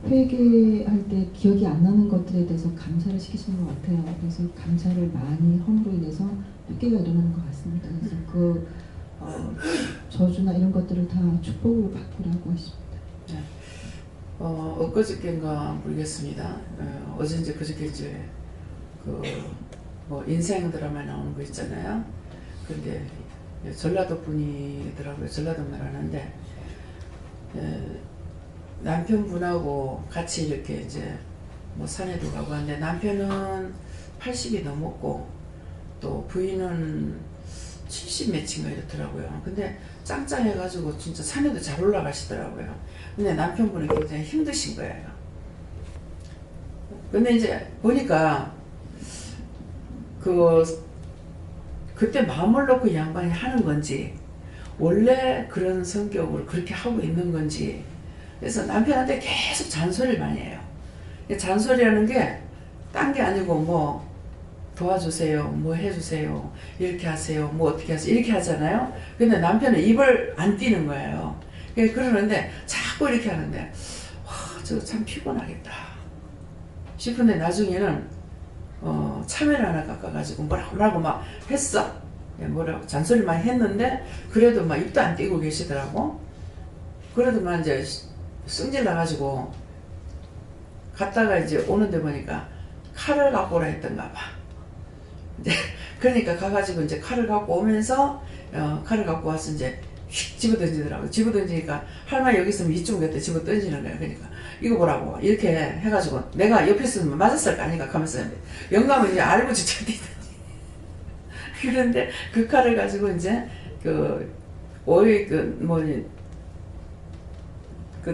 회개할 때 기억이 안 나는 것들에 대해서 감사를 시키시는 것 같아요. 그래서 감사를 많이 함으로 인해서 회개가 일어나는 것 같습니다. 그래서 그 저주나 이런 것들을 다 축복으로 바꾸라고 하십니다. 네. 엊그저께인가 모르겠습니다. 어제인지 그저께인지 뭐 인생 드라마 나오는 거 있잖아요. 근데 전라도 분이더라고요. 전라도말 하는데 남편분하고 같이 이렇게 이제 뭐 산에도 가고 하는데 남편은 80이 넘었고 또 부인은 70 몇인가 이렇더라고요. 근데 짱짱해가지고 진짜 산에도 잘 올라가시더라고요. 근데 남편분은 굉장히 힘드신 거예요. 근데 이제 보니까 그때 마음을 놓고 양반이 하는 건지 원래 그런 성격으로 그렇게 하고 있는 건지 그래서 남편한테 계속 잔소리를 많이 해요. 잔소리하는 게 딴 게 아니고 뭐 도와주세요, 뭐 해주세요, 이렇게 하세요, 뭐 어떻게 하세요 이렇게 하잖아요. 근데 남편은 입을 안 띄는 거예요. 그러는데 자꾸 이렇게 하는데 와 저거 참 피곤하겠다 싶은데 나중에는 참외를 하나 깎아가지고 뭐라고 막 했어. 뭐라고 잔소리 많이 했는데 그래도 막 입도 안 띄고 계시더라고. 그래도 막 이제 승질 나가지고 갔다가 이제 오는데 보니까 칼을 갖고 오라 했던가 봐. 이제 그러니까 가가지고 이제 칼을 갖고 오면서 칼을 갖고 와서 이제 휙 집어 던지더라고. 집어 던지니까 할머니 여기 있으면 이쪽으로 갖다 집어 던지는 거야. 그러니까 이거 보라고 이렇게 해가지고 내가 옆에 있으면 맞았을 거 아닌가 하면서 영감은 이제 알고 지쳤더니 그런데 그 칼을 가지고 이제 오이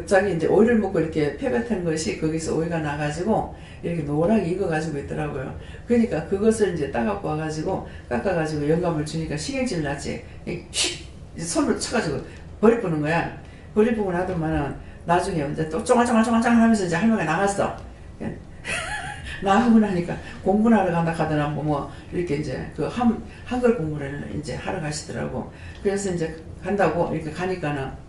자기 이제 오이를 먹고 이렇게 펴뱉은 것이 거기서 오이가 나가지고 이렇게 노랗게 익어가지고 있더라고요. 그러니까 그것을 이제 따갖고 와가지고 깎아가지고 영감을 주니까 식용질 났지. 휙 손으로 쳐가지고 버리 뿌는 거야. 버리 뿌고 나더만은 나중에 이제 또 쫑알쫑알 하면서 이제 할머니가 나갔어. 나가고 나니까 공부를 하러 간다 하더라고. 뭐 이렇게 이제 그 한글 공부를 이제 하러 가시더라고. 그래서 이제 간다고 이렇게 가니까는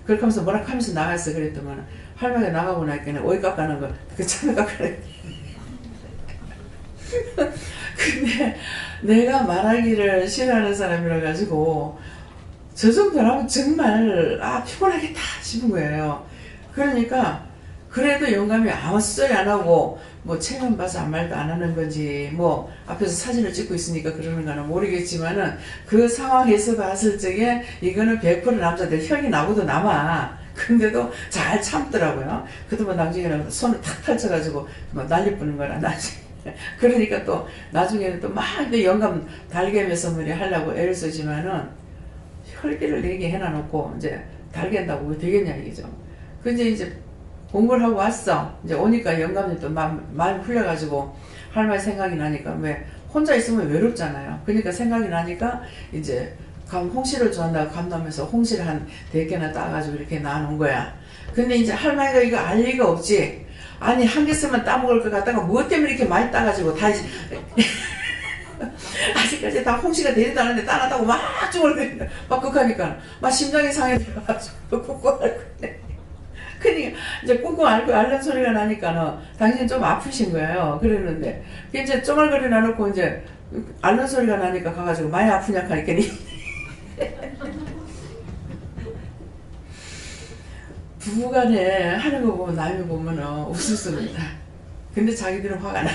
그렇게 하면서 뭐라 하면서 나갔어. 그랬더만 할머니가 나가고 나니까 오이 깎아는 거 그 참외 깎아는 근데 내가 말하기를 싫어하는 사람이라 가지고 저 정도라면 정말 피곤하겠다 싶은 거예요. 그러니까 그래도 영감이 아무 소리 안 하고 뭐 책만 봐서 아무 말도 안 하는 건지 뭐 앞에서 사진을 찍고 있으니까 그러는 거는 모르겠지만은 그 상황에서 봤을 적에 이거는 100% 남자들 형이 나보다 남아. 근데도 잘 참더라고요. 그러면 나중에는 손을 탁 펼쳐가지고 막 난리 뿌는 거라 나중에. 그러니까 또 나중에는 또 막 영감 달개면서 머리 하려고 애를 쓰지만은 혈기를 내게 해놔놓고 이제 달갠다고 왜 되겠냐 이게죠. 근데 이제 공부를 하고 왔어. 이제 오니까 영감이 또 마음이 풀려가지고 할머니 생각이 나니까 왜 혼자 있으면 외롭잖아요. 그러니까 생각이 나니까 이제 홍시를 좋아한다고 감나면서 홍시를 한 4개나 따가지고 이렇게 놔놓은 거야. 근데 이제 할머니가 이거 알 리가 없지. 아니 한 개 쓰면 따먹을 것 같다가 뭐 때문에 이렇게 많이 따가지고 다 아직까지 다 홍시가 되지도 않았는데 따놨다고 막 중얼거리니까 막 극하니까 막 심장이 상해져가지고 꾹꾹 앓고 있네. 그러니까 이제 꾹꾹 앓는 소리가 나니까는 당신 좀 아프신 거예요. 그랬는데 이제 쪼말거리 나놓고 이제 앓는 소리가 나니까 가가지고 많이 아프냐 하니까 부부간에 하는 거 보면 남이 보면은 웃습니다. 근데 자기들은 화가 나.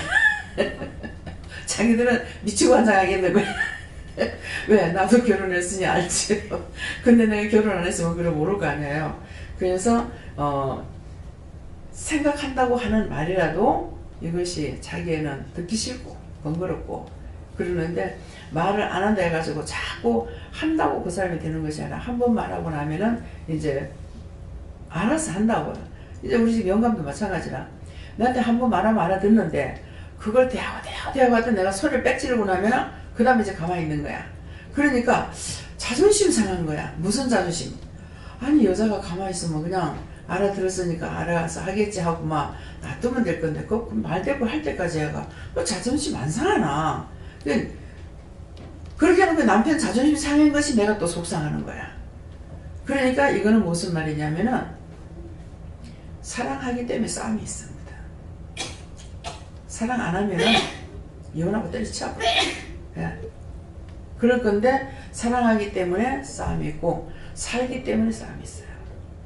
자기들은 미치고 환장하겠는 거야. 왜? 나도 결혼했으니 알지. 근데 내가 결혼 안 했으면 그걸 모를 거 아니에요. 그래서 생각한다고 하는 말이라도 이것이 자기에는 듣기 싫고 번거롭고 그러는데 말을 안 한다 해가지고 자꾸 한다고 그 사람이 되는 것이 아니라 한 번 말하고 나면은 이제 알아서 한다고요. 이제 우리 집 영감도 마찬가지라 나한테 한 번 말하면 알아듣는데 그걸 대하고 하던 내가 소리를 빽지르고 나면은 그 다음에 이제 가만히 있는 거야. 그러니까 자존심 상한 거야. 무슨 자존심? 아니 여자가 가만히 있으면 그냥 알아들었으니까 알아서 하겠지 하고 막 놔두면 될 건데 그 말대꾸 할 때까지 해가 너 자존심 안 상하나? 그렇게 하는 거 남편 자존심 상한 것이 내가 또 속상하는 거야. 그러니까 이거는 무슨 말이냐면은 사랑하기 때문에 싸움이 있습니다. 사랑 안 하면은 이혼하고 때려치워버려. 그럴 건데 사랑하기 때문에 싸움이 있고 살기 때문에 싸움이 있어요.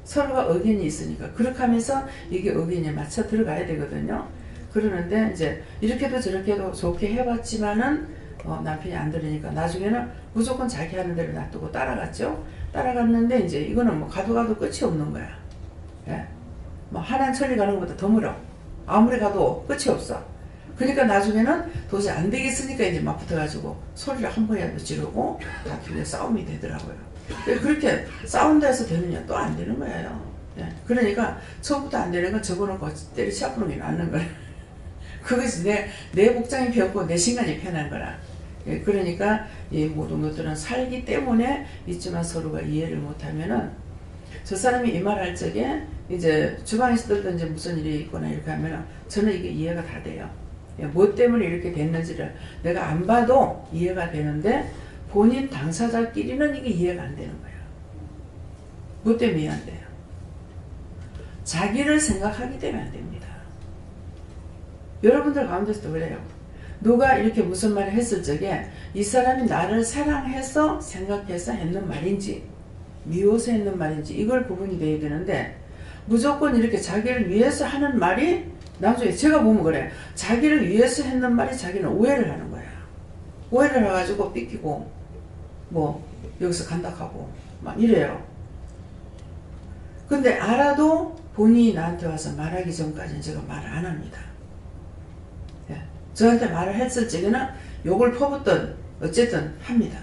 서로가 의견이 있으니까 그렇게 하면서 이게 의견에 맞춰 들어가야 되거든요. 그러는데 이제 이렇게도 저렇게도 좋게 해봤지만은 남편이 안 들으니까 나중에는 무조건 자기 하는 대로 놔두고 따라갔죠. 따라갔는데 이제 이거는 뭐 가도 끝이 없는 거야. 예? 뭐 하남천리 가는 것보다 더 멀어. 아무리 가도 끝이 없어. 그러니까 나중에는 도저히 안 되겠으니까 이제 막 붙어가지고 소리를 한 번이라도 지르고 다투게 싸움이 되더라고요. 그렇게 싸운다 해서 되느냐? 또 안 되는 거예요. 예. 그러니까 처음부터 안 되는 건 접어놓고 때려치아프는 게 낫는 거야. 그것이 내 복장이 편고 내 신간이 편한 거라. 예. 그러니까 이 모든 것들은 살기 때문에 있지만 서로가 이해를 못하면은 저 사람이 이 말 할 적에 이제 주방에서 들든지 무슨 일이 있거나 이렇게 하면은 저는 이게 이해가 다 돼요. 예. 뭐 때문에 이렇게 됐는지를 내가 안 봐도 이해가 되는데 본인 당사자끼리는 이게 이해가 안 되는 거예요. 뭐 때문에 이해 안 돼요? 자기를 생각하기 때문에 안 됩니다. 여러분들 가운데서도 그래요. 누가 이렇게 무슨 말을 했을 적에 이 사람이 나를 사랑해서 생각해서 했는 말인지 미워서 했는 말인지 이걸 구분이 돼야 되는데 무조건 이렇게 자기를 위해서 하는 말이 나중에 제가 보면 그래. 자기를 위해서 했는 말이 자기는 오해를 하는 거야. 오해를 해가지고 삐끼고 뭐 여기서 간다하고 막 이래요. 근데 알아도 본인이 나한테 와서 말하기 전까지는 제가 말을 안 합니다. 예. 저한테 말을 했을 적에는 욕을 퍼붓던 어쨌든 합니다.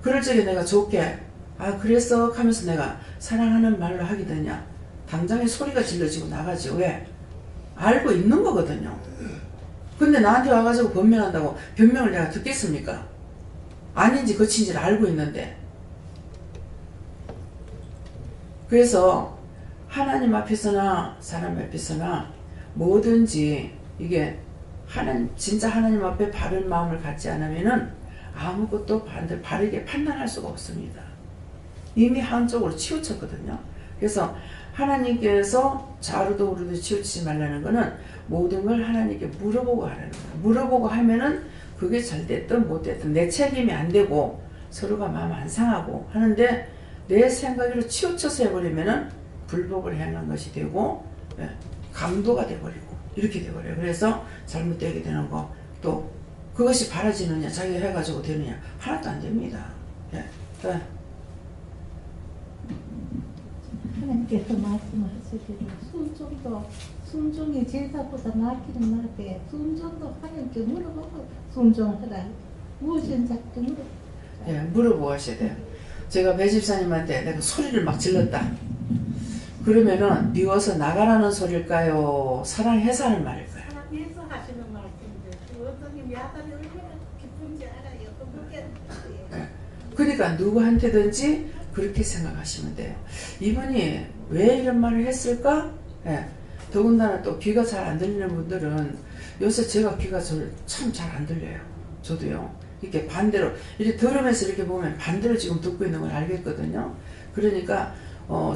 그럴 적에 내가 좋게 아 그랬어 하면서 내가 사랑하는 말로 하게 되냐 당장에 소리가 질러지고 나가지. 왜? 알고 있는 거거든요. 근데 나한테 와가지고 변명한다고 변명을 내가 듣겠습니까? 아닌지 거친지를 알고 있는데. 그래서 하나님 앞에서나 사람 앞에서나 뭐든지 이게 진짜 하나님 앞에 바른 마음을 갖지 않으면은 아무것도 바르게 판단할 수가 없습니다. 이미 한쪽으로 치우쳤거든요. 그래서 하나님께서 좌로도 우로도 치우치지 말라는 거는 모든 걸 하나님께 물어보고 하라는 거예요. 물어보고 하면은 그게 잘 됐든 못 됐든 내 책임이 안 되고 서로가 마음 안 상하고 하는데 내 생각으로 치우쳐서 해버리면은 불법을 행한 것이 되고 강도가 돼버리고 이렇게 돼버려요. 그래서 잘못되게 되는 거 또 그것이 바라지느냐 자기가 해가지고 되느냐 하나도 안 됩니다. 예. 하나님께서 말씀하시기를 순종이 제사보다 낫기는 나되 순종도 하나님께 물어보고 순종하라. 무엇인지 자꾸 물어보고. 예, 물어보고 하셔야 돼요. 제가 배 집사님한테 내가 소리를 막 질렀다. 그러면은 미워서 나가라는 소리일까요? 사랑해서 하는 말일까요? 사랑해서 하시는 말씀인데 어떤 야단이 얼마나 기쁜지 알아요. 그러니까 누구한테든지 그렇게 생각하시면 돼요. 이분이 왜 이런 말을 했을까? 예. 더군다나 또 귀가 잘 안 들리는 분들은 요새 제가 귀가 참 잘 안 들려요. 저도요. 이렇게 반대로 이렇게 들으면서 이렇게 보면 반대로 지금 듣고 있는 걸 알겠거든요. 그러니까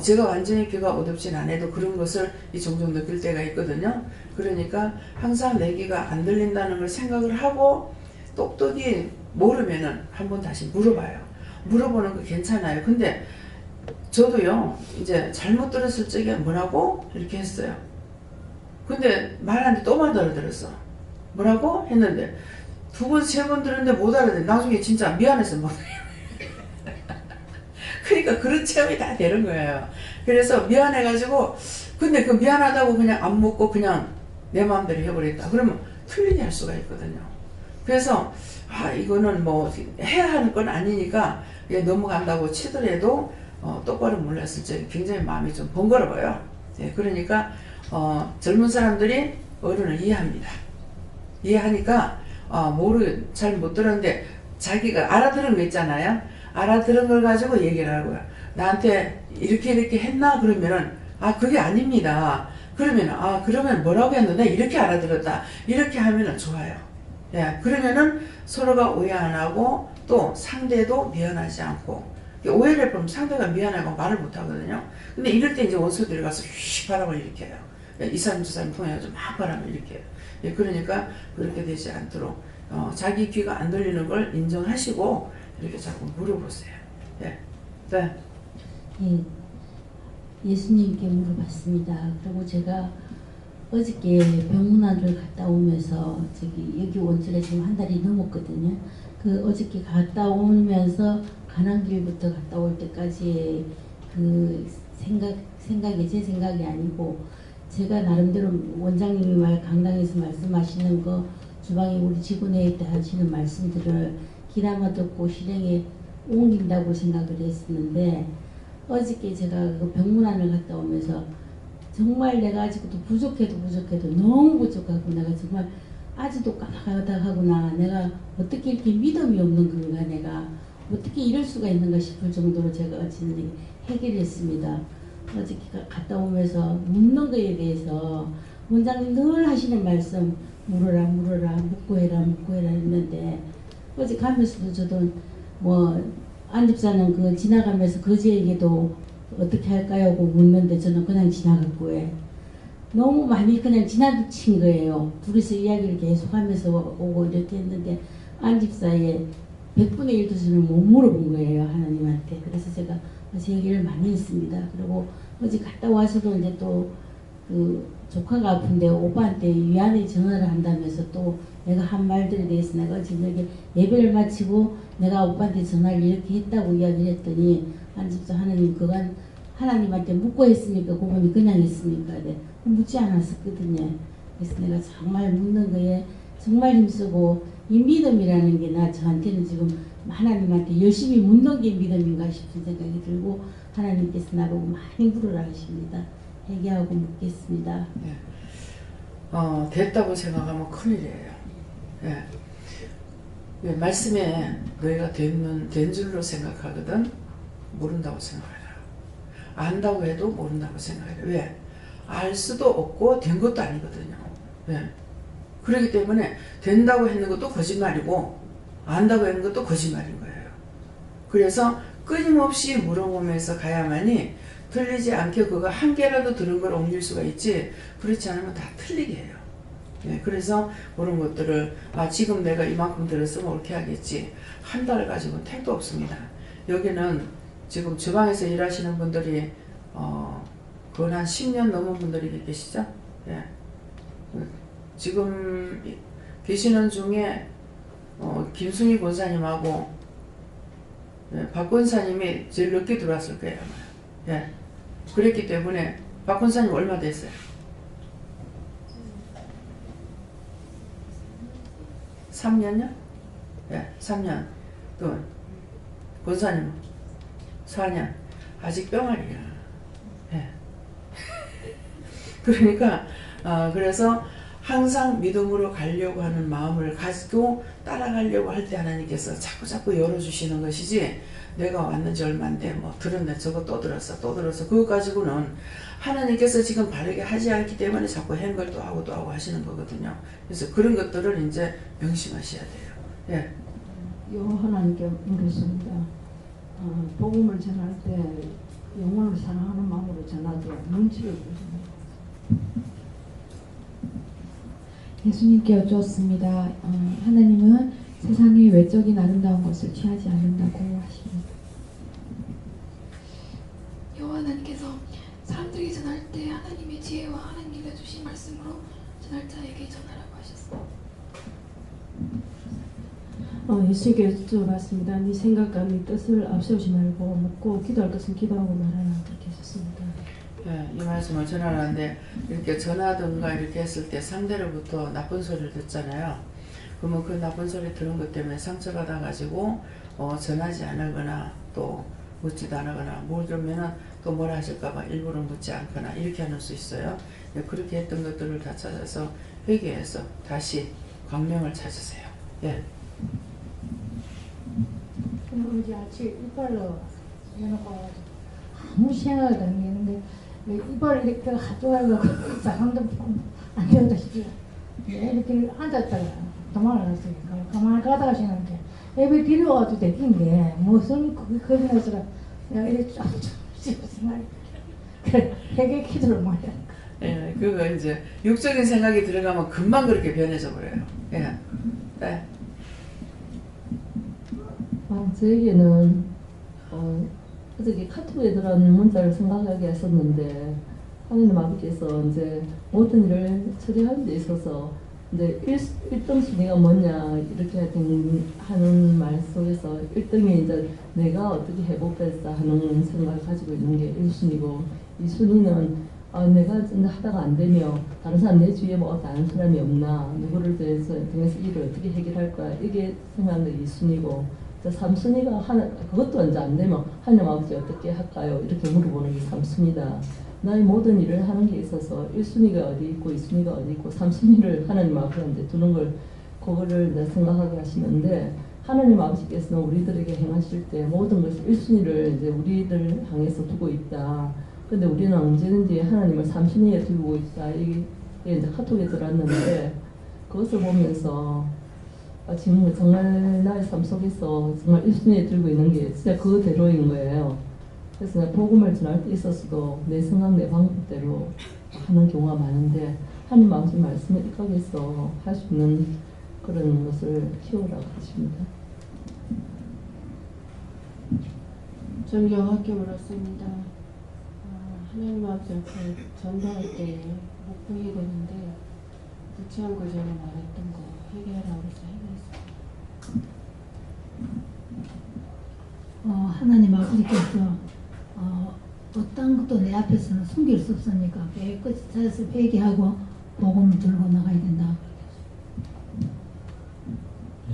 제가 완전히 귀가 어둡진 않아도 그런 것을 종종 느낄 때가 있거든요. 그러니까 항상 내 귀가 안 들린다는 걸 생각을 하고 똑똑히 모르면은 한번 다시 물어봐요. 물어보는 거 괜찮아요. 근데 저도요 이제 잘못 들었을 적에 뭐라고 이렇게 했어요. 근데 말하는데 또 못 알아들었어. 뭐라고 했는데 두 번, 세 번 들었는데 못 알아듣는. 나중에 진짜 미안해서 못 그러니까 그런 체험이 다 되는 거예요. 그래서 미안해가지고 근데 그 미안하다고 그냥 안 먹고 그냥 내 마음대로 해버렸다. 그러면 틀리게 할 수가 있거든요. 그래서 이거는 뭐 해야 하는 건 아니니까 넘어간다고 치더라도 똑바로 몰랐을 때 굉장히 마음이 좀 번거로워요. 예, 그러니까 젊은 사람들이 어른을 이해합니다. 이해하니까 잘 못 들었는데 자기가 알아들은 거 있잖아요. 알아들은 걸 가지고 얘기를 하고요. 나한테 이렇게 했나? 그러면은 그게 아닙니다. 그러면 그러면 뭐라고 했는데 이렇게 알아들었다. 이렇게 하면은 좋아요. 예, 그러면은 서로가 오해 안 하고 또 상대도 미안하지 않고 오해를 보면 상대가 미안하고 말을 못 하거든요. 근데 이럴 때 이제 원수들이 가서 휘 바람을 일으켜요. 이 사람 저 사람 통해서 막 바람을 일으켜요. 예, 그러니까 그렇게 되지 않도록 자기 귀가 안 들리는 걸 인정하시고 이렇게 자꾸 물어보세요. 예. 네. 예, 예수님께 물어봤습니다. 그리고 제가 어저께 병문안을 갔다 오면서 여기 온 지가 지금 한 달이 넘었거든요. 그 어저께 갔다 오면서 가는 길부터 갔다 올 때까지의 그 생각이 제 생각이 아니고 제가 나름대로 원장님이 강당에서 말씀하시는 거 주방에 우리 직원회의 때 하시는 말씀들을 귀담아 듣고 실행에 옮긴다고 생각을 했었는데 어저께 제가 그 병문안을 갔다 오면서 정말 내가 아직도 부족해도 너무 부족하고 내가 정말 아직도 까마득하구나. 내가 어떻게 이렇게 믿음이 없는 건가. 내가 어떻게 이럴 수가 있는가 싶을 정도로 제가 어쨌든 해결했습니다. 어저께 갔다 오면서 묻는 거에 대해서 원장님 늘 하시는 말씀 물어라 묻고 해라 했는데 어제 가면서도 저도 뭐 안집사는 그 지나가면서 거지에게도 어떻게 할까요? 하고 묻는데 저는 그냥 지나갔고 너무 많이 그냥 지나친 거예요. 둘이서 이야기를 계속하면서 오고 이렇게 했는데 안집사의 100분의 1도 저는 못 물어본 거예요. 하나님한테. 그래서 제가 어제 얘기를 많이 했습니다. 그리고 어제 갔다 와서도 이제 또 그 조카가 아픈데 오빠한테 위안에 전화를 한다면서 또 내가 한 말들에 대해서 내가 지금 여기 예배를 마치고 내가 오빠한테 전화를 이렇게 했다고 이야기를 했더니 안집사 하나님 그간 하나님한테 묻고 했습니까? 그분이 그냥 했습니까? 네. 묻지 않았었거든요. 그래서 내가 정말 묻는 거에 정말 힘쓰고 이 믿음이라는 게 나 저한테는 지금 하나님한테 열심히 묻는 게 믿음인가 싶은 생각이 들고 하나님께서 나보고 많이 물으라 하십니다. 회개하고 묻겠습니다. 예. 됐다고 생각하면 큰일이에요. 예. 말씀에 너희가 된 줄로 생각하거든 모른다고 생각해라. 안다고 해도 모른다고 생각해라. 왜? 알 수도 없고 된 것도 아니거든요. 예. 그렇기 때문에 된다고 했는 것도 거짓말이고 안다고 했는 것도 거짓말인 거예요. 그래서 끊임없이 물어보면서 가야만이 틀리지 않게 그거 한 개라도 들은 걸 옮길 수가 있지 그렇지 않으면 다 틀리게 해요. 예, 그래서 그런 것들을 지금 내가 이만큼 들었으면 옳게 하겠지 한 달 가지고는 택도 없습니다. 여기는 지금 주방에서 일하시는 분들이 그건 한 10년 넘은 분들이 계시죠? 예. 지금 계시는 중에 김순희 권사님하고 박 권사님이 제일 늦게 들어왔을 거예요. 예. 그랬기 때문에 박 권사님 얼마 됐어요? 3년요? 예, 3년. 또 권사님은 4년. 아직 뿅알이야. 예. 그러니까 그래서 항상 믿음으로 가려고 하는 마음을 가지고 따라가려고 할 때 하나님께서 자꾸 열어주시는 것이지 내가 왔는지 얼마인데 뭐 들었네 저거 또 들었어 그거 가지고는 하나님께서 지금 바르게 하지 않기 때문에 자꾸 행걸 또 하고 하시는 거거든요. 그래서 그런 것들을 이제 명심하셔야 돼요. 예. 요 하나님께 묻겠습니다. 복음을 전할 때 영혼을 사랑하는 마음으로 전하되 눈치를 보십니다. 예수님께 여쭈었습니다. 하나님은 세상의 외적인 아름다운 것을 취하지 않는다고 하십니다. 여호와 하나님께서 사람들에게 전할 때 하나님의 지혜와 하나님께서 주신 말씀으로 전할 자에게 전하라고 하셨습니다. 예수님께 여쭈어봤습니다. 네 생각과 네 뜻을 앞세우지 말고 묻고 기도할 것은 기도하고 말하라 그렇게 하셨습니다. 예, 이 말씀을 전하는데 이렇게 전하든가 이렇게 했을 때 상대로부터 나쁜 소리를 듣잖아요. 그러면 그 나쁜 소리 들은 것 때문에 상처받아 가지고 전하지 않거나 또 묻지도 않거나 물으면은 또 뭐라 하실까봐 일부러 묻지 않거나 이렇게 하는 수 있어요. 예, 그렇게 했던 것들을 다 찾아서 회개해서 다시 광명을 찾으세요. 예. 어제 아침에 이빨로 해놓고 아무 생각도 안 했는데 이빨을 이렇게 가져가려고 사람도 안 되었다시피 이렇게 앉았다가 도망을 갔으니까 가만히 가다가 생각해 예배 뒤로 와도 되긴 게 무슨 겁이 나서 내가 이렇게 쫙쫙 생각해 그래 회개 기도를 많이 하니까 예, 그거 이제 육적인 생각이 들어가면 금방 그렇게 변해져 버려요. 예. 네. 저에게는 어저께 카톡에 들어온 문자를 생각하게 했었는데 하나님 아버지께서 이제 모든 일을 처리하는 데 있어서 이제 1등 순위가 뭐냐 이렇게 하는 말 속에서 1등이 이제 내가 어떻게 해보겠다 하는 생각을 가지고 있는 게 1순위고 2순위는 내가 하다가 안 되며 다른 사람 내 주위에 뭐 다른 사람이 없나 누구를 통해서 이걸 어떻게 해결할 거야 이게 생각하는 게 2순위고 3순위가 그것도 이제 안 되면 하나님 아버지 어떻게 할까요 이렇게 물어보는 게 3순위다. 나의 모든 일을 하는 게 있어서 1순위가 어디 있고 2순위가 어디 있고 3순위를 하나님 아버지한테 두는 걸 그거를 생각하게 하시는데 하나님 아버지께서는 우리들에게 행하실 때 모든 것을 1순위를 이제 우리들 향해서 두고 있다. 근데 우리는 언제든지 하나님을 3순위에 두고 있다. 이게 이제 카톡에 들었는데 그것을 보면서 지금 정말 나의 삶 속에서 정말 1순위에 들고 있는 게 진짜 그대로인 거예요. 그래서 내가 복음을 전할 때 있어서도 내 생각, 내 방법대로 하는 경우가 많은데 하나님 아버지 말씀을 입각해서 할 수 있는 그런 것을 키우라고 하십니다. 존경하게 물었습니다. 하나님 아버지 앞에 전도할 때 못 보게 되는데 무치한 거 전에 말했던 거 회개하라고 해서 해결했습니다. 하나님 아버지께서 어떤 것도 내 앞에서는 숨길 수 없으니까 깨끗이 찾아서 회개하고 복음을 들고 나가야 된다.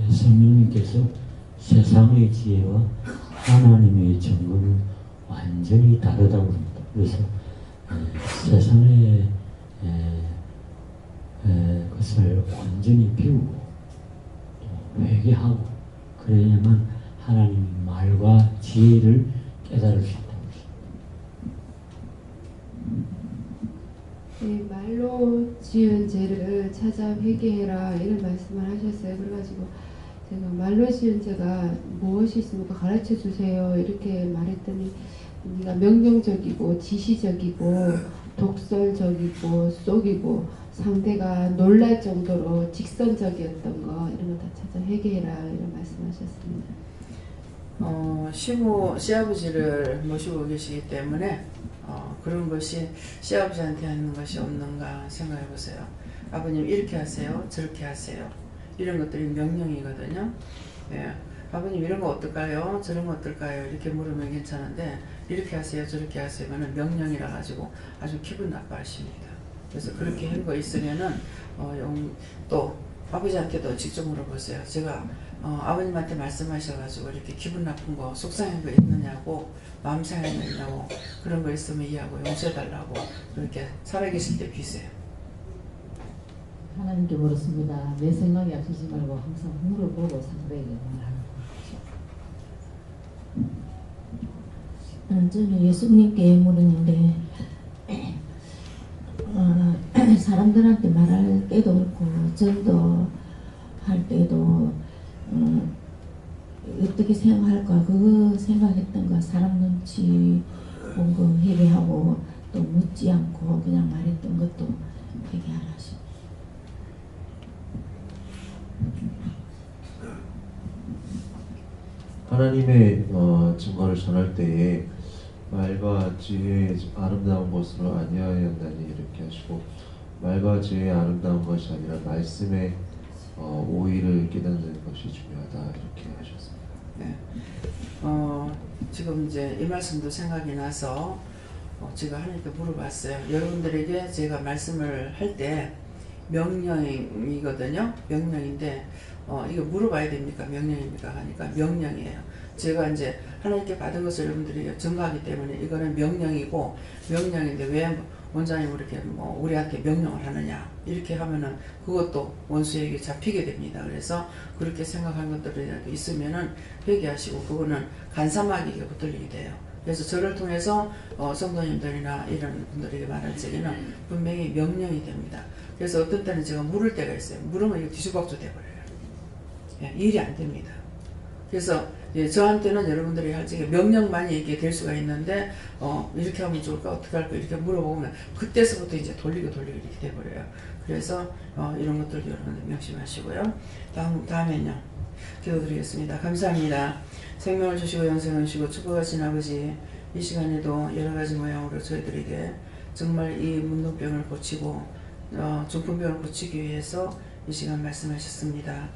성령님께서 세상의 지혜와 하나님의 정보는 완전히 다르다고 합니다. 그래서 세상의 것을 완전히 비우고 또 회개하고 그래야만 하나님의 말과 지혜를 깨달을 수 있다고 네, 말로 지은 죄를 찾아 회개해라 이런 말씀을 하셨어요. 그래가지고 제가 말로 지은 죄가 무엇이 있습니까? 가르쳐 주세요 이렇게 말했더니 네가 명령적이고 지시적이고 독설적이고 속이고 상대가 놀랄 정도로 직선적이었던 거 이런 거 다 찾아 회개해라 이런 말씀하셨습니다. 시아버지를 모시고 계시기 때문에 그런 것이 시아버지한테 하는 것이 없는가 생각해 보세요. 아버님 이렇게 하세요, 저렇게 하세요. 이런 것들이 명령이거든요. 예. 아버님 이런 거 어떨까요? 저런 거 어떨까요? 이렇게 물으면 괜찮은데 이렇게 하세요, 저렇게 하세요. 그거는 명령이라 가지고 아주 기분 나빠하십니다. 그래서 그렇게 한 거 있으면은 또 아버지한테도 직접 물어보세요. 제가 아버님한테 말씀하셔가지고 이렇게 기분 나쁜 거, 속상한 거 있느냐고, 마음 상한 거 있냐고, 그런 거 있으면 이해하고 용서해달라고 그렇게 살아계실 때 비세요. 하나님께 물었습니다. 내 생각이 앞서지 말고 항상 물어보고 상대에게 말하는 거죠. 저는 예수님께 물었는데 사람들한테 말할 때도 그렇고 전도할 때도 어떻게 생각할까 그거 생각했던 거 사람 눈치 본 거 회개하고 또 묻지 않고 그냥 말했던 것도 회개하라 하시고 하나님의 증거를 전할 때에 말과 지혜의 아름다운 것으로 아니하였나니 이렇게 하시고 말과 지혜의 아름다운 것이 아니라 말씀의 오의를 깨닫는 것이 중요하다 이렇게 하셨습니다. 네. 지금 이제 이 말씀도 생각이 나서 제가 하나님께 물어봤어요. 여러분들에게 제가 말씀을 할 때 명령이거든요. 명령인데 이거 물어봐야 됩니까? 명령입니까? 하니까 명령이에요. 제가 이제 하나님께 받은 것을 여러분들이 증거하기 때문에 이거는 명령이고 명령인데 왜 원장님 이렇게 우리한테 명령을 하느냐 이렇게 하면은 그것도 원수에게 잡히게 됩니다. 그래서 그렇게 생각한 것들이라도 있으면은 회개하시고 그거는 간사마귀에게 붙들리게 돼요. 그래서 저를 통해서 성도님들이나 이런 분들에게 말할 적에는 분명히 명령이 됩니다. 그래서 어떤 때는 제가 물을 때가 있어요. 물으면 이거 뒤죽박죽 돼버려요. 예, 일이 안 됩니다. 그래서 저한테는 여러분들이 할 적에 명령만이 이게 될 수가 있는데 이렇게 하면 좋을까 어떻게 할까 이렇게 물어보면 그때서부터 이제 돌리고 이렇게 돼버려요. 그래서 이런 것들 여러분들 명심하시고요. 다음엔요. 기도드리겠습니다. 감사합니다. 생명을 주시고 영생을 주시고 축복하신 아버지 이 시간에도 여러가지 모양으로 저희들에게 정말 이 문둥병을 고치고 중풍병을 고치기 위해서 이 시간 말씀하셨습니다.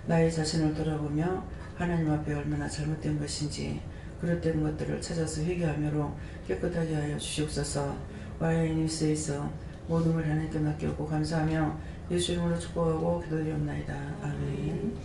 나의 자신을 돌아보며 하나님 앞에 얼마나 잘못된 것인지 그릇된 것들을 찾아서 회개하므로 깨끗하게 하여 주시옵소서. YNN에서 모든 걸 하나님께 맡겼고 감사하며 예수 이름으로 축복하고 기도드리옵나이다. 아멘.